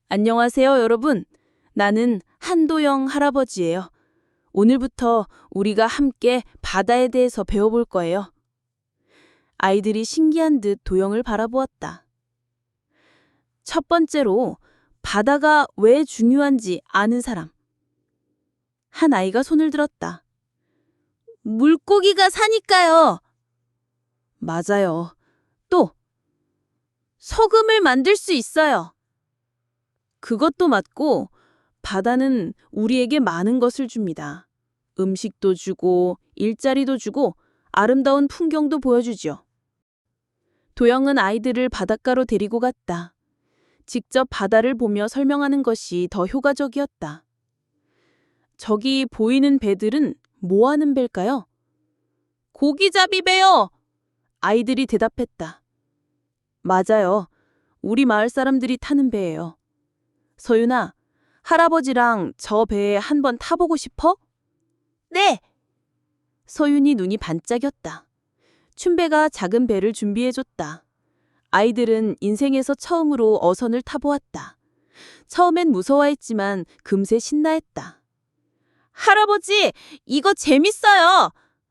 안녕하세요, 여러분. 나는 한도영 할아버지예요. 오늘부터 우리가 함께 바다에 대해서 배워볼 거예요. 아이들이 신기한 듯 도영을 바라보았다. 첫 번째로 바다가 왜 중요한지 아는 사람. 한 아이가 손을 들었다. 물고기가 사니까요. 맞아요. 또 소금을 만들 수 있어요. 그것도 맞고 바다는 우리에게 많은 것을 줍니다. 음식도 주고 일자리도 주고 아름다운 풍경도 보여주죠. 도영은 아이들을 바닷가로 데리고 갔다. 직접 바다를 보며 설명하는 것이 더 효과적이었다. 저기 보이는 배들은 뭐 하는 배일까요? 고기잡이 배요! 아이들이 대답했다. 맞아요. 우리 마을 사람들이 타는 배예요. 서윤아, 할아버지랑 저 배에 한번 타보고 싶어? 네! 서윤이 눈이 반짝였다. 춘배가 작은 배를 준비해줬다. 아이들은 인생에서 처음으로 어선을 타보았다. 처음엔 무서워했지만 금세 신나했다. 할아버지, 이거 재밌어요!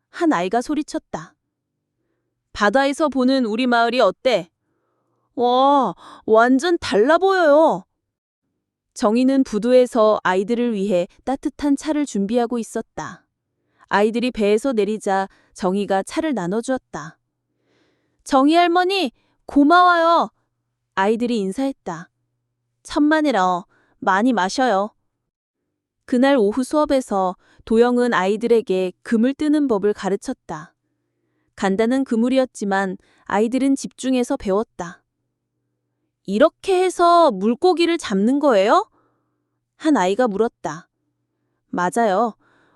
한 아이가 소리쳤다. 바다에서 보는 우리 마을이 어때? 와, 완전 달라 보여요. 정희는 부두에서 아이들을 위해 따뜻한 차를 준비하고 있었다. 아이들이 배에서 내리자 정희가 차를 나눠주었다. 정희 할머니, 고마워요. 아이들이 인사했다. 천만에요. 많이 마셔요. 그날 오후 수업에서 도영은 아이들에게 그물 뜨는 법을 가르쳤다. 간단한 그물이었지만 아이들은 집중해서 배웠다. 이렇게 해서 물고기를 잡는 거예요? 한 아이가 물었다. 맞아요.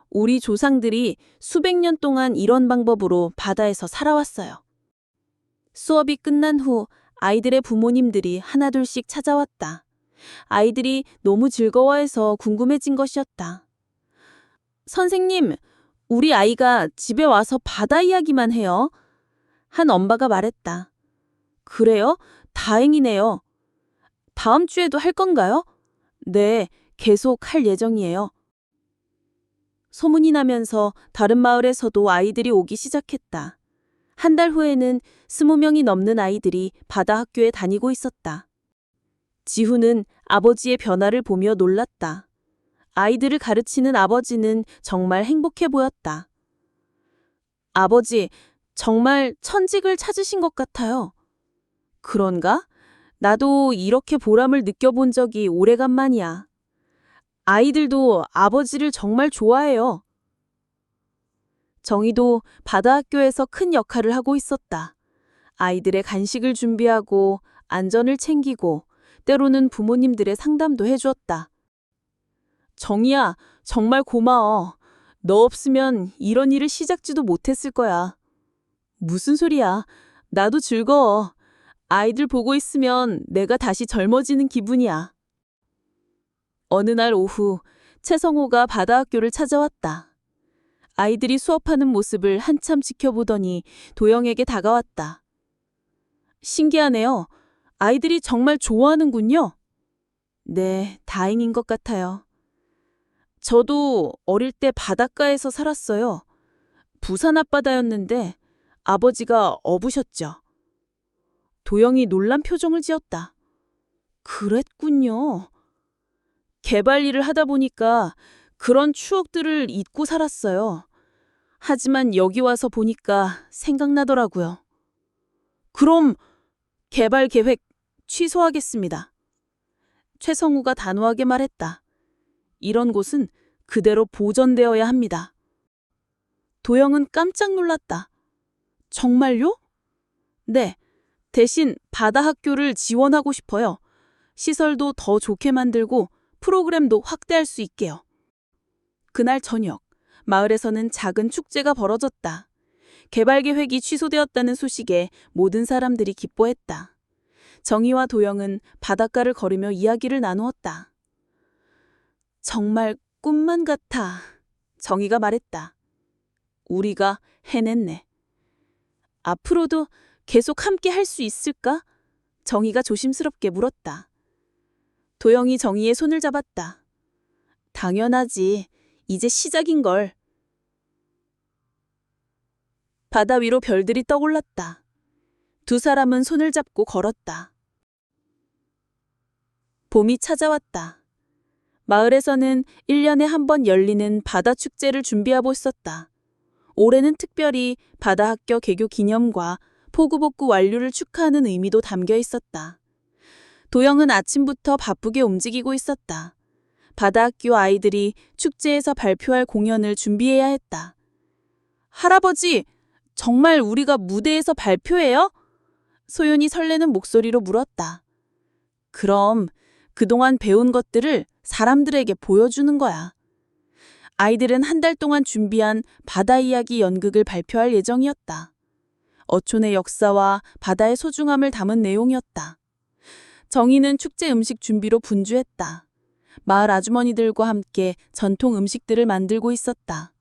우리 조상들이 수백 년 동안 이런 방법으로 바다에서 살아왔어요. 수업이 끝난 후 아이들의 부모님들이 하나둘씩 찾아왔다. 아이들이 너무 즐거워해서 궁금해진 것이었다. 선생님, 우리 아이가 집에 와서 바다 이야기만 해요. 한 엄마가 말했다. 그래요? 다행이네요. 다음 주에도 할 건가요? 네, 계속 할 예정이에요. 소문이 나면서 다른 마을에서도 아이들이 오기 시작했다. 한 달 후에는 20명이 넘는 아이들이 바다 학교에 다니고 있었다. 지훈은 아버지의 변화를 보며 놀랐다. 아이들을 가르치는 아버지는 정말 행복해 보였다. 아버지, 정말 천직을 찾으신 것 같아요. 그런가? 나도 이렇게 보람을 느껴본 적이 오래간만이야. 아이들도 아버지를 정말 좋아해요. 정희도 바다학교에서 큰 역할을 하고 있었다. 아이들의 간식을 준비하고 안전을 챙기고 때로는 부모님들의 상담도 해주었다. 정희야, 정말 고마워. 너 없으면 이런 일을 시작지도 못했을 거야. 무슨 소리야. 나도 즐거워. 아이들 보고 있으면 내가 다시 젊어지는 기분이야. 어느 날 오후 최성호가 바다학교를 찾아왔다. 아이들이 수업하는 모습을 한참 지켜보더니 도영에게 다가왔다. 신기하네요. 아이들이 정말 좋아하는군요. 네, 다행인 것 같아요. 저도 어릴 때 바닷가에서 살았어요. 부산 앞바다였는데 아버지가 어부셨죠. 도영이 놀란 표정을 지었다. 그랬군요. 개발 일을 하다 보니까 그런 추억들을 잊고 살았어요. 하지만 여기 와서 보니까 생각나더라고요. 그럼 개발 계획 취소하겠습니다. 최성우가 단호하게 말했다. 이런 곳은 그대로 보존되어야 합니다. 도영은 깜짝 놀랐다. 정말요? 네, 대신 바다학교를 지원하고 싶어요. 시설도 더 좋게 만들고 프로그램도 확대할 수 있게요. 그날 저녁, 마을에서는 작은 축제가 벌어졌다. 개발 계획이 취소되었다는 소식에 모든 사람들이 기뻐했다. 정희와 도영은 바닷가를 걸으며 이야기를 나누었다. 정말 꿈만 같아. 정희가 말했다. 우리가 해냈네. 앞으로도 계속 함께 할 수 있을까? 정희가 조심스럽게 물었다. 도영이 정희의 손을 잡았다. 당연하지. 이제 시작인걸. 바다 위로 별들이 떠올랐다. 두 사람은 손을 잡고 걸었다. 봄이 찾아왔다. 마을에서는 1년에 한 번 열리는 바다축제를 준비하고 있었다. 올해는 특별히 바다학교 개교 기념과 포구복구 완료를 축하하는 의미도 담겨 있었다. 도영은 아침부터 바쁘게 움직이고 있었다. 바다학교 아이들이 축제에서 발표할 공연을 준비해야 했다. 할아버지, 정말 우리가 무대에서 발표해요? 소윤이 설레는 목소리로 물었다. 그럼 그동안 배운 것들을 사람들에게 보여주는 거야. 아이들은 한 달 동안 준비한 바다 이야기 연극을 발표할 예정이었다. 어촌의 역사와 바다의 소중함을 담은 내용이었다. 정희는 축제 음식 준비로 분주했다. 마을 아주머니들과 함께 전통 음식들을 만들고 있었다.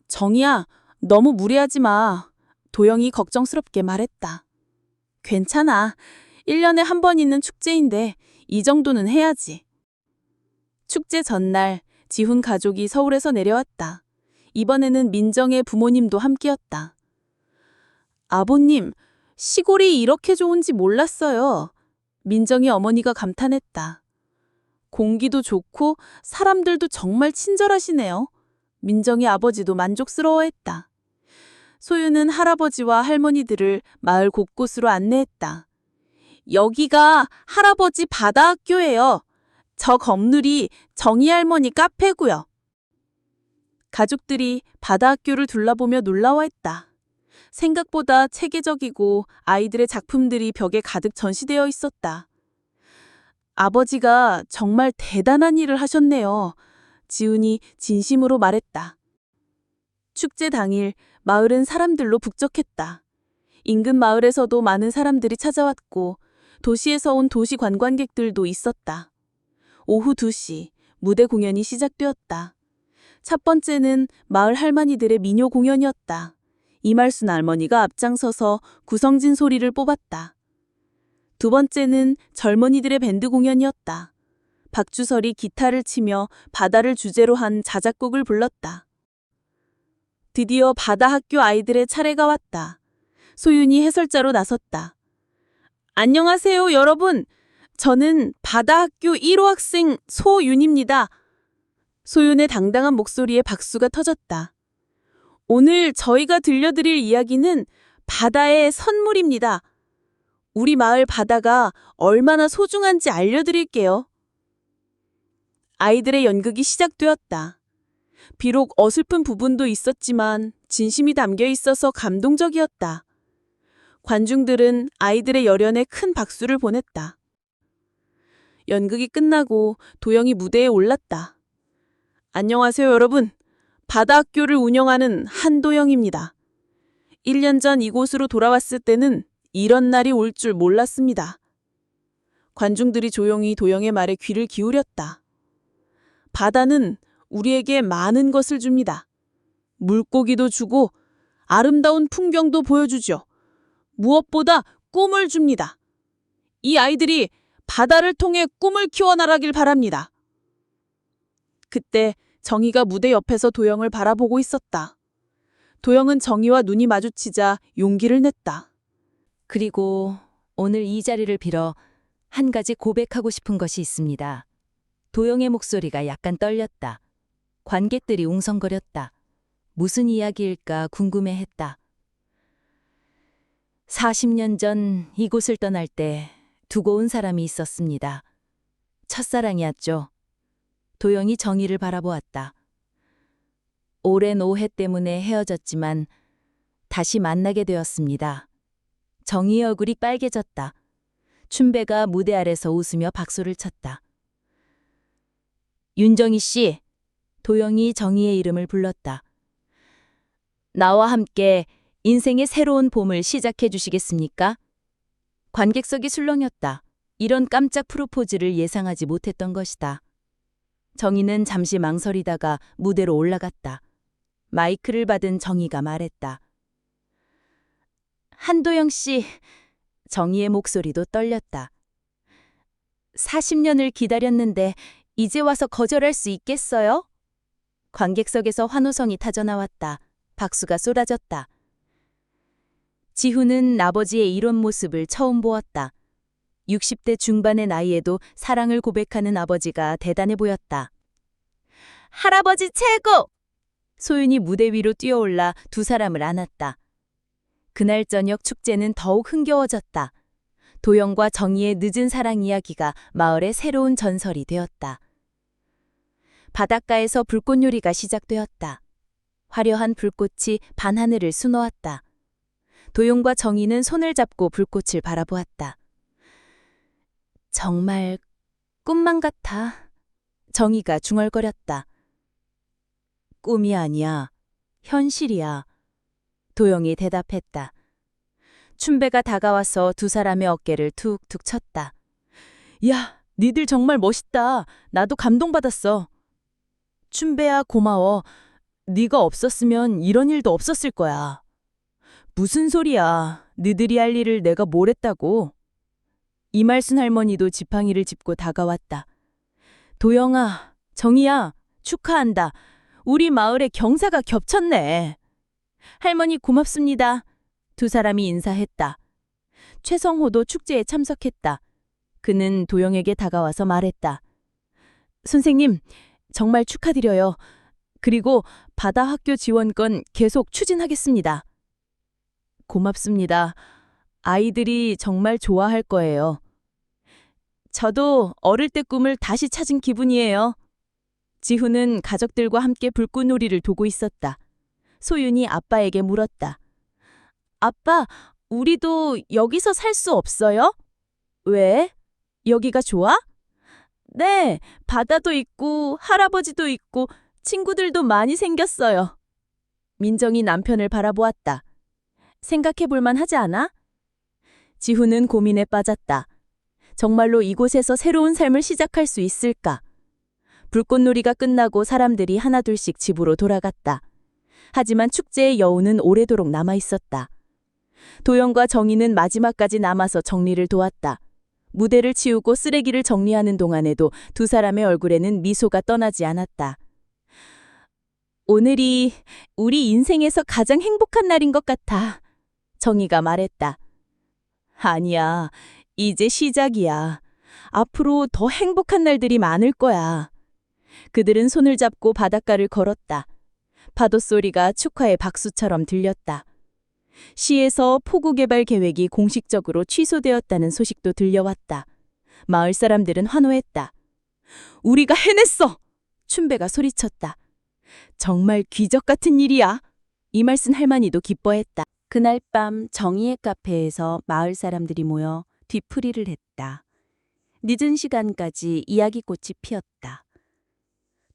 정이야, 너무 무리하지 마. 도영이 걱정스럽게 말했다. 괜찮아. 1년에 한 번 있는 축제인데 이 정도는 해야지. 축제 전날 지훈 가족이 서울에서 내려왔다. 이번에는 민정의 부모님도 함께였다. 아버님, 시골이 이렇게 좋은지 몰랐어요. 민정의 어머니가 감탄했다. 공기도 좋고 사람들도 정말 친절하시네요. 민정의 아버지도 만족스러워했다. 소유는 할아버지와 할머니들을 마을 곳곳으로 안내했다. 여기가 할아버지 바다학교예요. 저 건물이 정희 할머니 카페고요. 가족들이 바다학교를 둘러보며 놀라워했다. 생각보다 체계적이고 아이들의 작품들이 벽에 가득 전시되어 있었다. 아버지가 정말 대단한 일을 하셨네요. 지훈이 진심으로 말했다. 축제 당일 마을은 사람들로 북적했다. 인근 마을에서도 많은 사람들이 찾아왔고 도시에서 온 도시 관광객들도 있었다. 오후 2시 무대 공연이 시작되었다. 첫 번째는 마을 할머니들의 민요 공연이었다. 이말순 할머니가 앞장서서 구성진 소리를 뽑았다. 두 번째는 젊은이들의 밴드 공연이었다. 박주설이 기타를 치며 바다를 주제로 한 자작곡을 불렀다. 드디어 바다학교 아이들의 차례가 왔다. 소윤이 해설자로 나섰다. 안녕하세요, 여러분. 저는 바다학교 1호 학생 소윤입니다. 소윤의 당당한 목소리에 박수가 터졌다. 오늘 저희가 들려드릴 이야기는 바다의 선물입니다. 우리 마을 바다가 얼마나 소중한지 알려드릴게요. 아이들의 연극이 시작되었다. 비록 어설픈 부분도 있었지만 진심이 담겨 있어서 감동적이었다. 관중들은 아이들의 열연에 큰 박수를 보냈다. 연극이 끝나고 도영이 무대에 올랐다. 안녕하세요, 여러분. 바다학교를 운영하는 한도영입니다. 1년 전 이곳으로 돌아왔을 때는 이런 날이 올 줄 몰랐습니다. 관중들이 조용히 도영의 말에 귀를 기울였다. 바다는 우리에게 많은 것을 줍니다. 물고기도 주고 아름다운 풍경도 보여주죠. 무엇보다 꿈을 줍니다. 이 아이들이 바다를 통해 꿈을 키워나가길 바랍니다. 그때 정희가 무대 옆에서 도영을 바라보고 있었다. 도영은 정희와 눈이 마주치자 용기를 냈다. 그리고 오늘 이 자리를 빌어 한 가지 고백하고 싶은 것이 있습니다. 도영의 목소리가 약간 떨렸다. 관객들이 웅성거렸다. 무슨 이야기일까 궁금해했다. 40년 전 이곳을 떠날 때 두고 온 사람이 있었습니다. 첫사랑이었죠. 도영이 정희를 바라보았다. 오랜 오해 때문에 헤어졌지만 다시 만나게 되었습니다. 정희의 얼굴이 빨개졌다. 춘배가 무대 아래서 웃으며 박수를 쳤다. 윤정희 씨, 도영이 정희의 이름을 불렀다. 나와 함께 인생의 새로운 봄을 시작해 주시겠습니까? 관객석이 술렁였다. 이런 깜짝 프로포즈를 예상하지 못했던 것이다. 정희는 잠시 망설이다가 무대로 올라갔다. 마이크를 받은 정희가 말했다. 한도영 씨, 정희의 목소리도 떨렸다. 40년을 기다렸는데 이제 와서 거절할 수 있겠어요? 관객석에서 환호성이 타져나왔다. 박수가 쏟아졌다. 지훈은 아버지의 이런 모습을 처음 보았다. 60대 중반의 나이에도 사랑을 고백하는 아버지가 대단해 보였다. 할아버지 최고! 소윤이 무대 위로 뛰어올라 두 사람을 안았다. 그날 저녁 축제는 더욱 흥겨워졌다. 도영과 정희의 늦은 사랑 이야기가 마을의 새로운 전설이 되었다. 바닷가에서 불꽃 요리가 시작되었다. 화려한 불꽃이 반하늘을 수놓았다. 도영과 정희는 손을 잡고 불꽃을 바라보았다. 정말 꿈만 같아. 정희가 중얼거렸다. 꿈이 아니야. 현실이야. 도영이 대답했다. 춘배가 다가와서 두 사람의 어깨를 툭툭 쳤다. 야, 니들 정말 멋있다. 나도 감동받았어. 춘배야, 고마워. 네가 없었으면 이런 일도 없었을 거야. 무슨 소리야. 너들이 할 일을 내가 뭘 했다고. 이말순 할머니도 지팡이를 짚고 다가왔다. 도영아, 정희야, 축하한다. 우리 마을에 경사가 겹쳤네. 할머니 고맙습니다. 두 사람이 인사했다. 최성호도 축제에 참석했다. 그는 도영에게 다가와서 말했다. 선생님, 정말 축하드려요. 그리고 바다 학교 지원권 계속 추진하겠습니다. 고맙습니다. 아이들이 정말 좋아할 거예요. 저도 어릴 때 꿈을 다시 찾은 기분이에요. 지훈은 가족들과 함께 불꽃놀이를 도고 있었다. 소윤이 아빠에게 물었다. 아빠, 우리도 여기서 살 수 없어요? 왜? 여기가 좋아? 네, 바다도 있고 할아버지도 있고 친구들도 많이 생겼어요. 민정이 남편을 바라보았다. 생각해 볼 만하지 않아? 지훈은 고민에 빠졌다. 정말로 이곳에서 새로운 삶을 시작할 수 있을까? 불꽃놀이가 끝나고 사람들이 하나둘씩 집으로 돌아갔다. 하지만 축제의 여운은 오래도록 남아 있었다. 도영과 정희는 마지막까지 남아서 정리를 도왔다. 무대를 치우고 쓰레기를 정리하는 동안에도 두 사람의 얼굴에는 미소가 떠나지 않았다. 오늘이 우리 인생에서 가장 행복한 날인 것 같아. 정희가 말했다. 아니야, 이제 시작이야. 앞으로 더 행복한 날들이 많을 거야. 그들은 손을 잡고 바닷가를 걸었다. 파도 소리가 축하의 박수처럼 들렸다. 시에서 포구 개발 계획이 공식적으로 취소되었다는 소식도 들려왔다. 마을 사람들은 환호했다. 우리가 해냈어! 춘배가 소리쳤다. 정말 기적 같은 일이야. 이말순 할머니도 기뻐했다. 그날 밤 정희의 카페에서 마을 사람들이 모여 뒤풀이를 했다. 늦은 시간까지 이야기꽃이 피었다.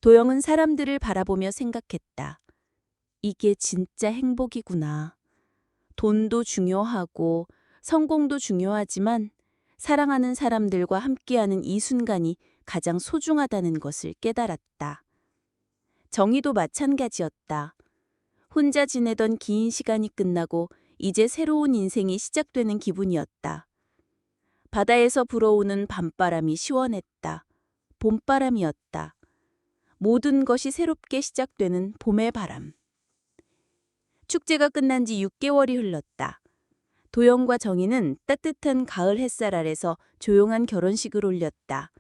도영은 사람들을 바라보며 생각했다. 이게 진짜 행복이구나. 돈도 중요하고 성공도 중요하지만 사랑하는 사람들과 함께하는 이 순간이 가장 소중하다는 것을 깨달았다. 정희도 마찬가지였다. 혼자 지내던 긴 시간이 끝나고 이제 새로운 인생이 시작되는 기분이었다. 바다에서 불어오는 밤바람이 시원했다. 봄바람이었다. 모든 것이 새롭게 시작되는 봄의 바람. 축제가 끝난 지 6개월이 흘렀다. 도영과 정희는 따뜻한 가을 햇살 아래서 조용한 결혼식을 올렸다.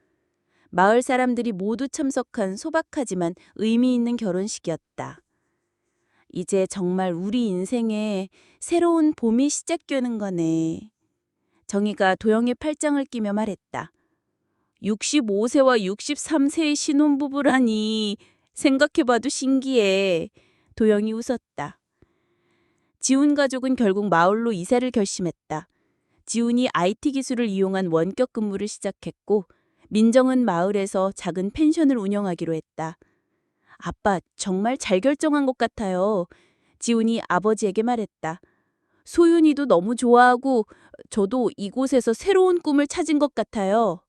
마을 사람들이 모두 참석한 소박하지만 의미 있는 결혼식이었다. 이제 정말 우리 인생에 새로운 봄이 시작되는 거네. 정희가 도영의 팔짱을 끼며 말했다. 65세와 63세의 신혼부부라니 생각해봐도 신기해. 도영이 웃었다. 지훈 가족은 결국 마을로 이사를 결심했다. 지훈이 IT 기술을 이용한 원격 근무를 시작했고 민정은 마을에서 작은 펜션을 운영하기로 했다. 아빠, 정말 잘 결정한 것 같아요. 지훈이 아버지에게 말했다. 소윤이도 너무 좋아하고 저도 이곳에서 새로운 꿈을 찾은 것 같아요.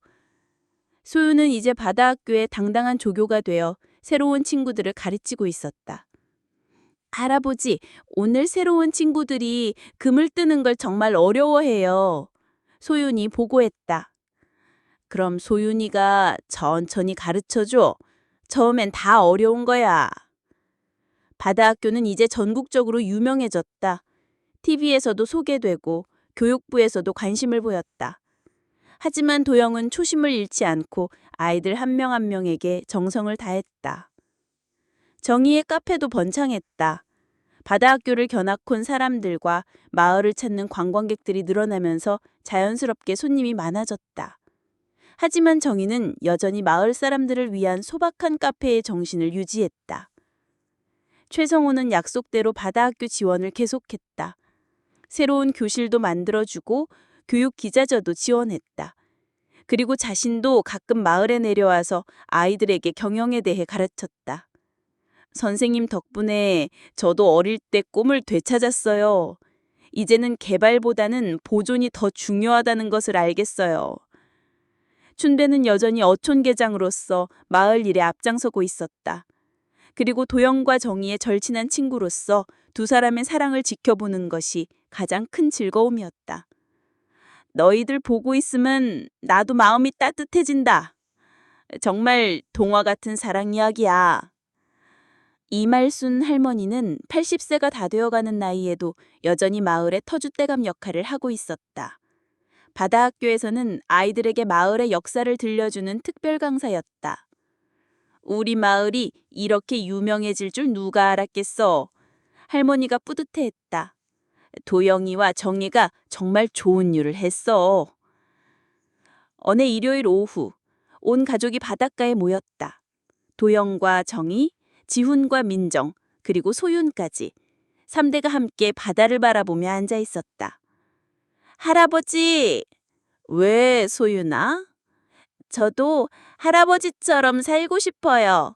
소윤은 이제 바다학교의 당당한 조교가 되어 새로운 친구들을 가르치고 있었다. 할아버지, 오늘 새로운 친구들이 금을 뜨는 걸 정말 어려워해요. 소윤이 보고했다. 그럼 소윤이가 천천히 가르쳐줘. 처음엔 다 어려운 거야. 바다학교는 이제 전국적으로 유명해졌다. TV에서도 소개되고 교육부에서도 관심을 보였다. 하지만 도영은 초심을 잃지 않고 아이들 한 명 한 명에게 정성을 다했다. 정희의 카페도 번창했다. 바다학교를 견학온 사람들과 마을을 찾는 관광객들이 늘어나면서 자연스럽게 손님이 많아졌다. 하지만 정희는 여전히 마을 사람들을 위한 소박한 카페의 정신을 유지했다. 최성호는 약속대로 바다학교 지원을 계속했다. 새로운 교실도 만들어주고 교육 기자재도 지원했다. 그리고 자신도 가끔 마을에 내려와서 아이들에게 경영에 대해 가르쳤다. 선생님 덕분에 저도 어릴 때 꿈을 되찾았어요. 이제는 개발보다는 보존이 더 중요하다는 것을 알겠어요. 춘배는 여전히 어촌계장으로서 마을 일에 앞장서고 있었다. 그리고 도영과 정희의 절친한 친구로서 두 사람의 사랑을 지켜보는 것이 가장 큰 즐거움이었다. 너희들 보고 있으면 나도 마음이 따뜻해진다. 정말 동화 같은 사랑 이야기야. 이말순 할머니는 80세가 다 되어가는 나이에도 여전히 마을의 터줏대감 역할을 하고 있었다. 바다학교에서는 아이들에게 마을의 역사를 들려주는 특별 강사였다. 우리 마을이 이렇게 유명해질 줄 누가 알았겠어. 할머니가 뿌듯해했다. 도영이와 정희가 정말 좋은 일을 했어. 어느 일요일 오후 온 가족이 바닷가에 모였다. 도영과 정희, 지훈과 민정, 그리고 소윤까지 3대가 함께 바다를 바라보며 앉아 있었다. 할아버지! 왜, 소윤아? 저도 할아버지처럼 살고 싶어요.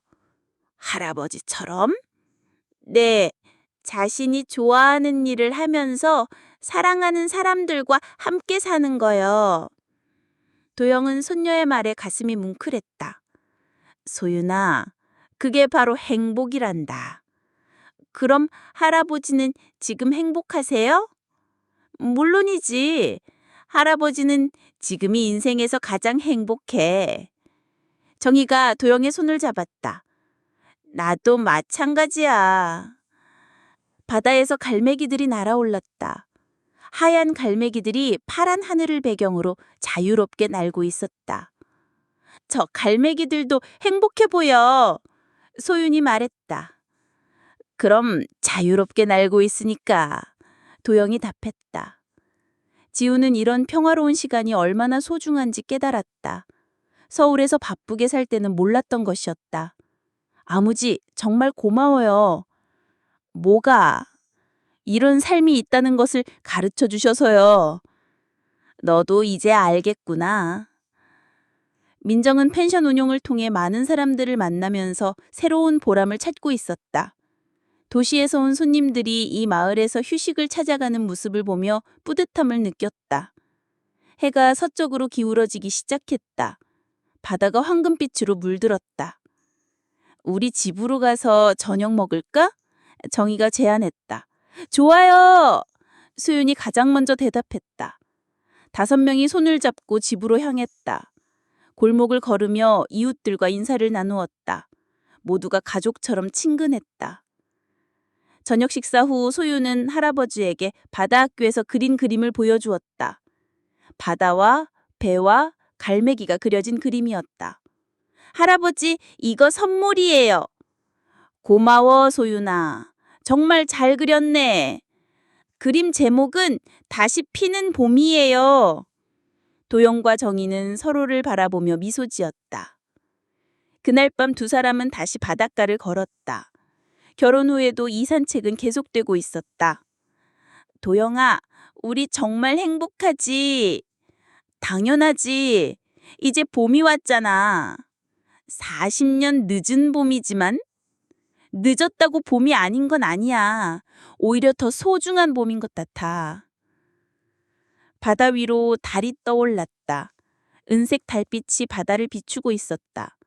할아버지처럼? 네, 자신이 좋아하는 일을 하면서 사랑하는 사람들과 함께 사는 거요. 도영은 손녀의 말에 가슴이 뭉클했다. 소윤아, 그게 바로 행복이란다. 그럼 할아버지는 지금 행복하세요? 물론이지. 할아버지는 지금이 인생에서 가장 행복해. 정희가 도영의 손을 잡았다. 나도 마찬가지야. 바다에서 갈매기들이 날아올랐다. 하얀 갈매기들이 파란 하늘을 배경으로 자유롭게 날고 있었다. 저 갈매기들도 행복해 보여. 소윤이 말했다. 그럼 자유롭게 날고 있으니까. 도영이 답했다. 지우는 이런 평화로운 시간이 얼마나 소중한지 깨달았다. 서울에서 바쁘게 살 때는 몰랐던 것이었다. 아무지, 정말 고마워요. 뭐가? 이런 삶이 있다는 것을 가르쳐 주셔서요. 너도 이제 알겠구나. 민정은 펜션 운용을 통해 많은 사람들을 만나면서 새로운 보람을 찾고 있었다. 도시에서 온 손님들이 이 마을에서 휴식을 찾아가는 모습을 보며 뿌듯함을 느꼈다. 해가 서쪽으로 기울어지기 시작했다. 바다가 황금빛으로 물들었다. 우리 집으로 가서 저녁 먹을까? 정희가 제안했다. 좋아요! 수윤이 가장 먼저 대답했다. 5명이 손을 잡고 집으로 향했다. 골목을 걸으며 이웃들과 인사를 나누었다. 모두가 가족처럼 친근했다. 저녁 식사 후 소유는 할아버지에게 바다학교에서 그린 그림을 보여주었다. 바다와 배와 갈매기가 그려진 그림이었다. 할아버지, 이거 선물이에요. 고마워, 소윤아. 정말 잘 그렸네. 그림 제목은 다시 피는 봄이에요. 도영과 정희는 서로를 바라보며 미소 지었다. 그날 밤 두 사람은 다시 바닷가를 걸었다. 결혼 후에도 이 산책은 계속되고 있었다. 도영아, 우리 정말 행복하지? 당연하지. 이제 봄이 왔잖아. 40년 늦은 봄이지만 늦었다고 봄이 아닌 건 아니야. 오히려 더 소중한 봄인 것 같아. 바다 위로 달이 떠올랐다. 은색 달빛이 바다를 비추고 있었다.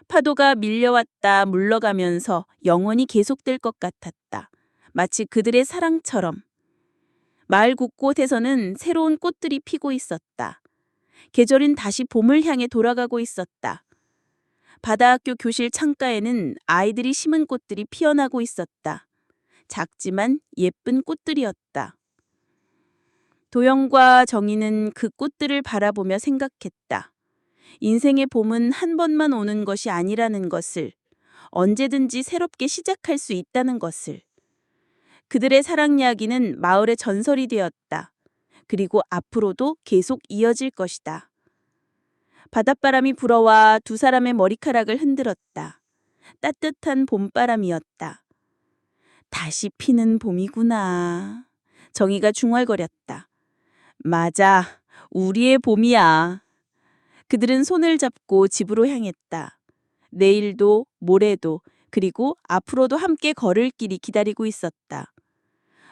파도가 밀려왔다 물러가면서 영원히 계속될 것 같았다. 마치 그들의 사랑처럼. 마을 곳곳에서는 새로운 꽃들이 피고 있었다. 계절은 다시 봄을 향해 돌아가고 있었다. 바다학교 교실 창가에는 아이들이 심은 꽃들이 피어나고 있었다. 작지만 예쁜 꽃들이었다. 도영과 정희는 그 꽃들을 바라보며 생각했다. 인생의 봄은 한 번만 오는 것이 아니라는 것을, 언제든지 새롭게 시작할 수 있다는 것을. 그들의 사랑 이야기는 마을의 전설이 되었다. 그리고 앞으로도 계속 이어질 것이다. 바닷바람이 불어와 두 사람의 머리카락을 흔들었다. 따뜻한 봄바람이었다. 다시 피는 봄이구나. 정희가 중얼거렸다. 맞아, 우리의 봄이야. 그들은 손을 잡고 집으로 향했다. 내일도, 모레도, 그리고 앞으로도 함께 걸을 길이 기다리고 있었다.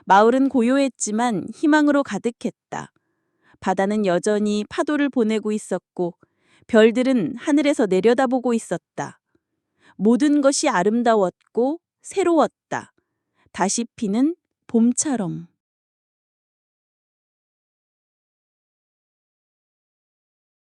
마을은 고요했지만 희망으로 가득했다. 바다는 여전히 파도를 보내고 있었고 별들은 하늘에서 내려다보고 있었다. 모든 것이 아름다웠고 새로웠다. 다시 피는 봄처럼.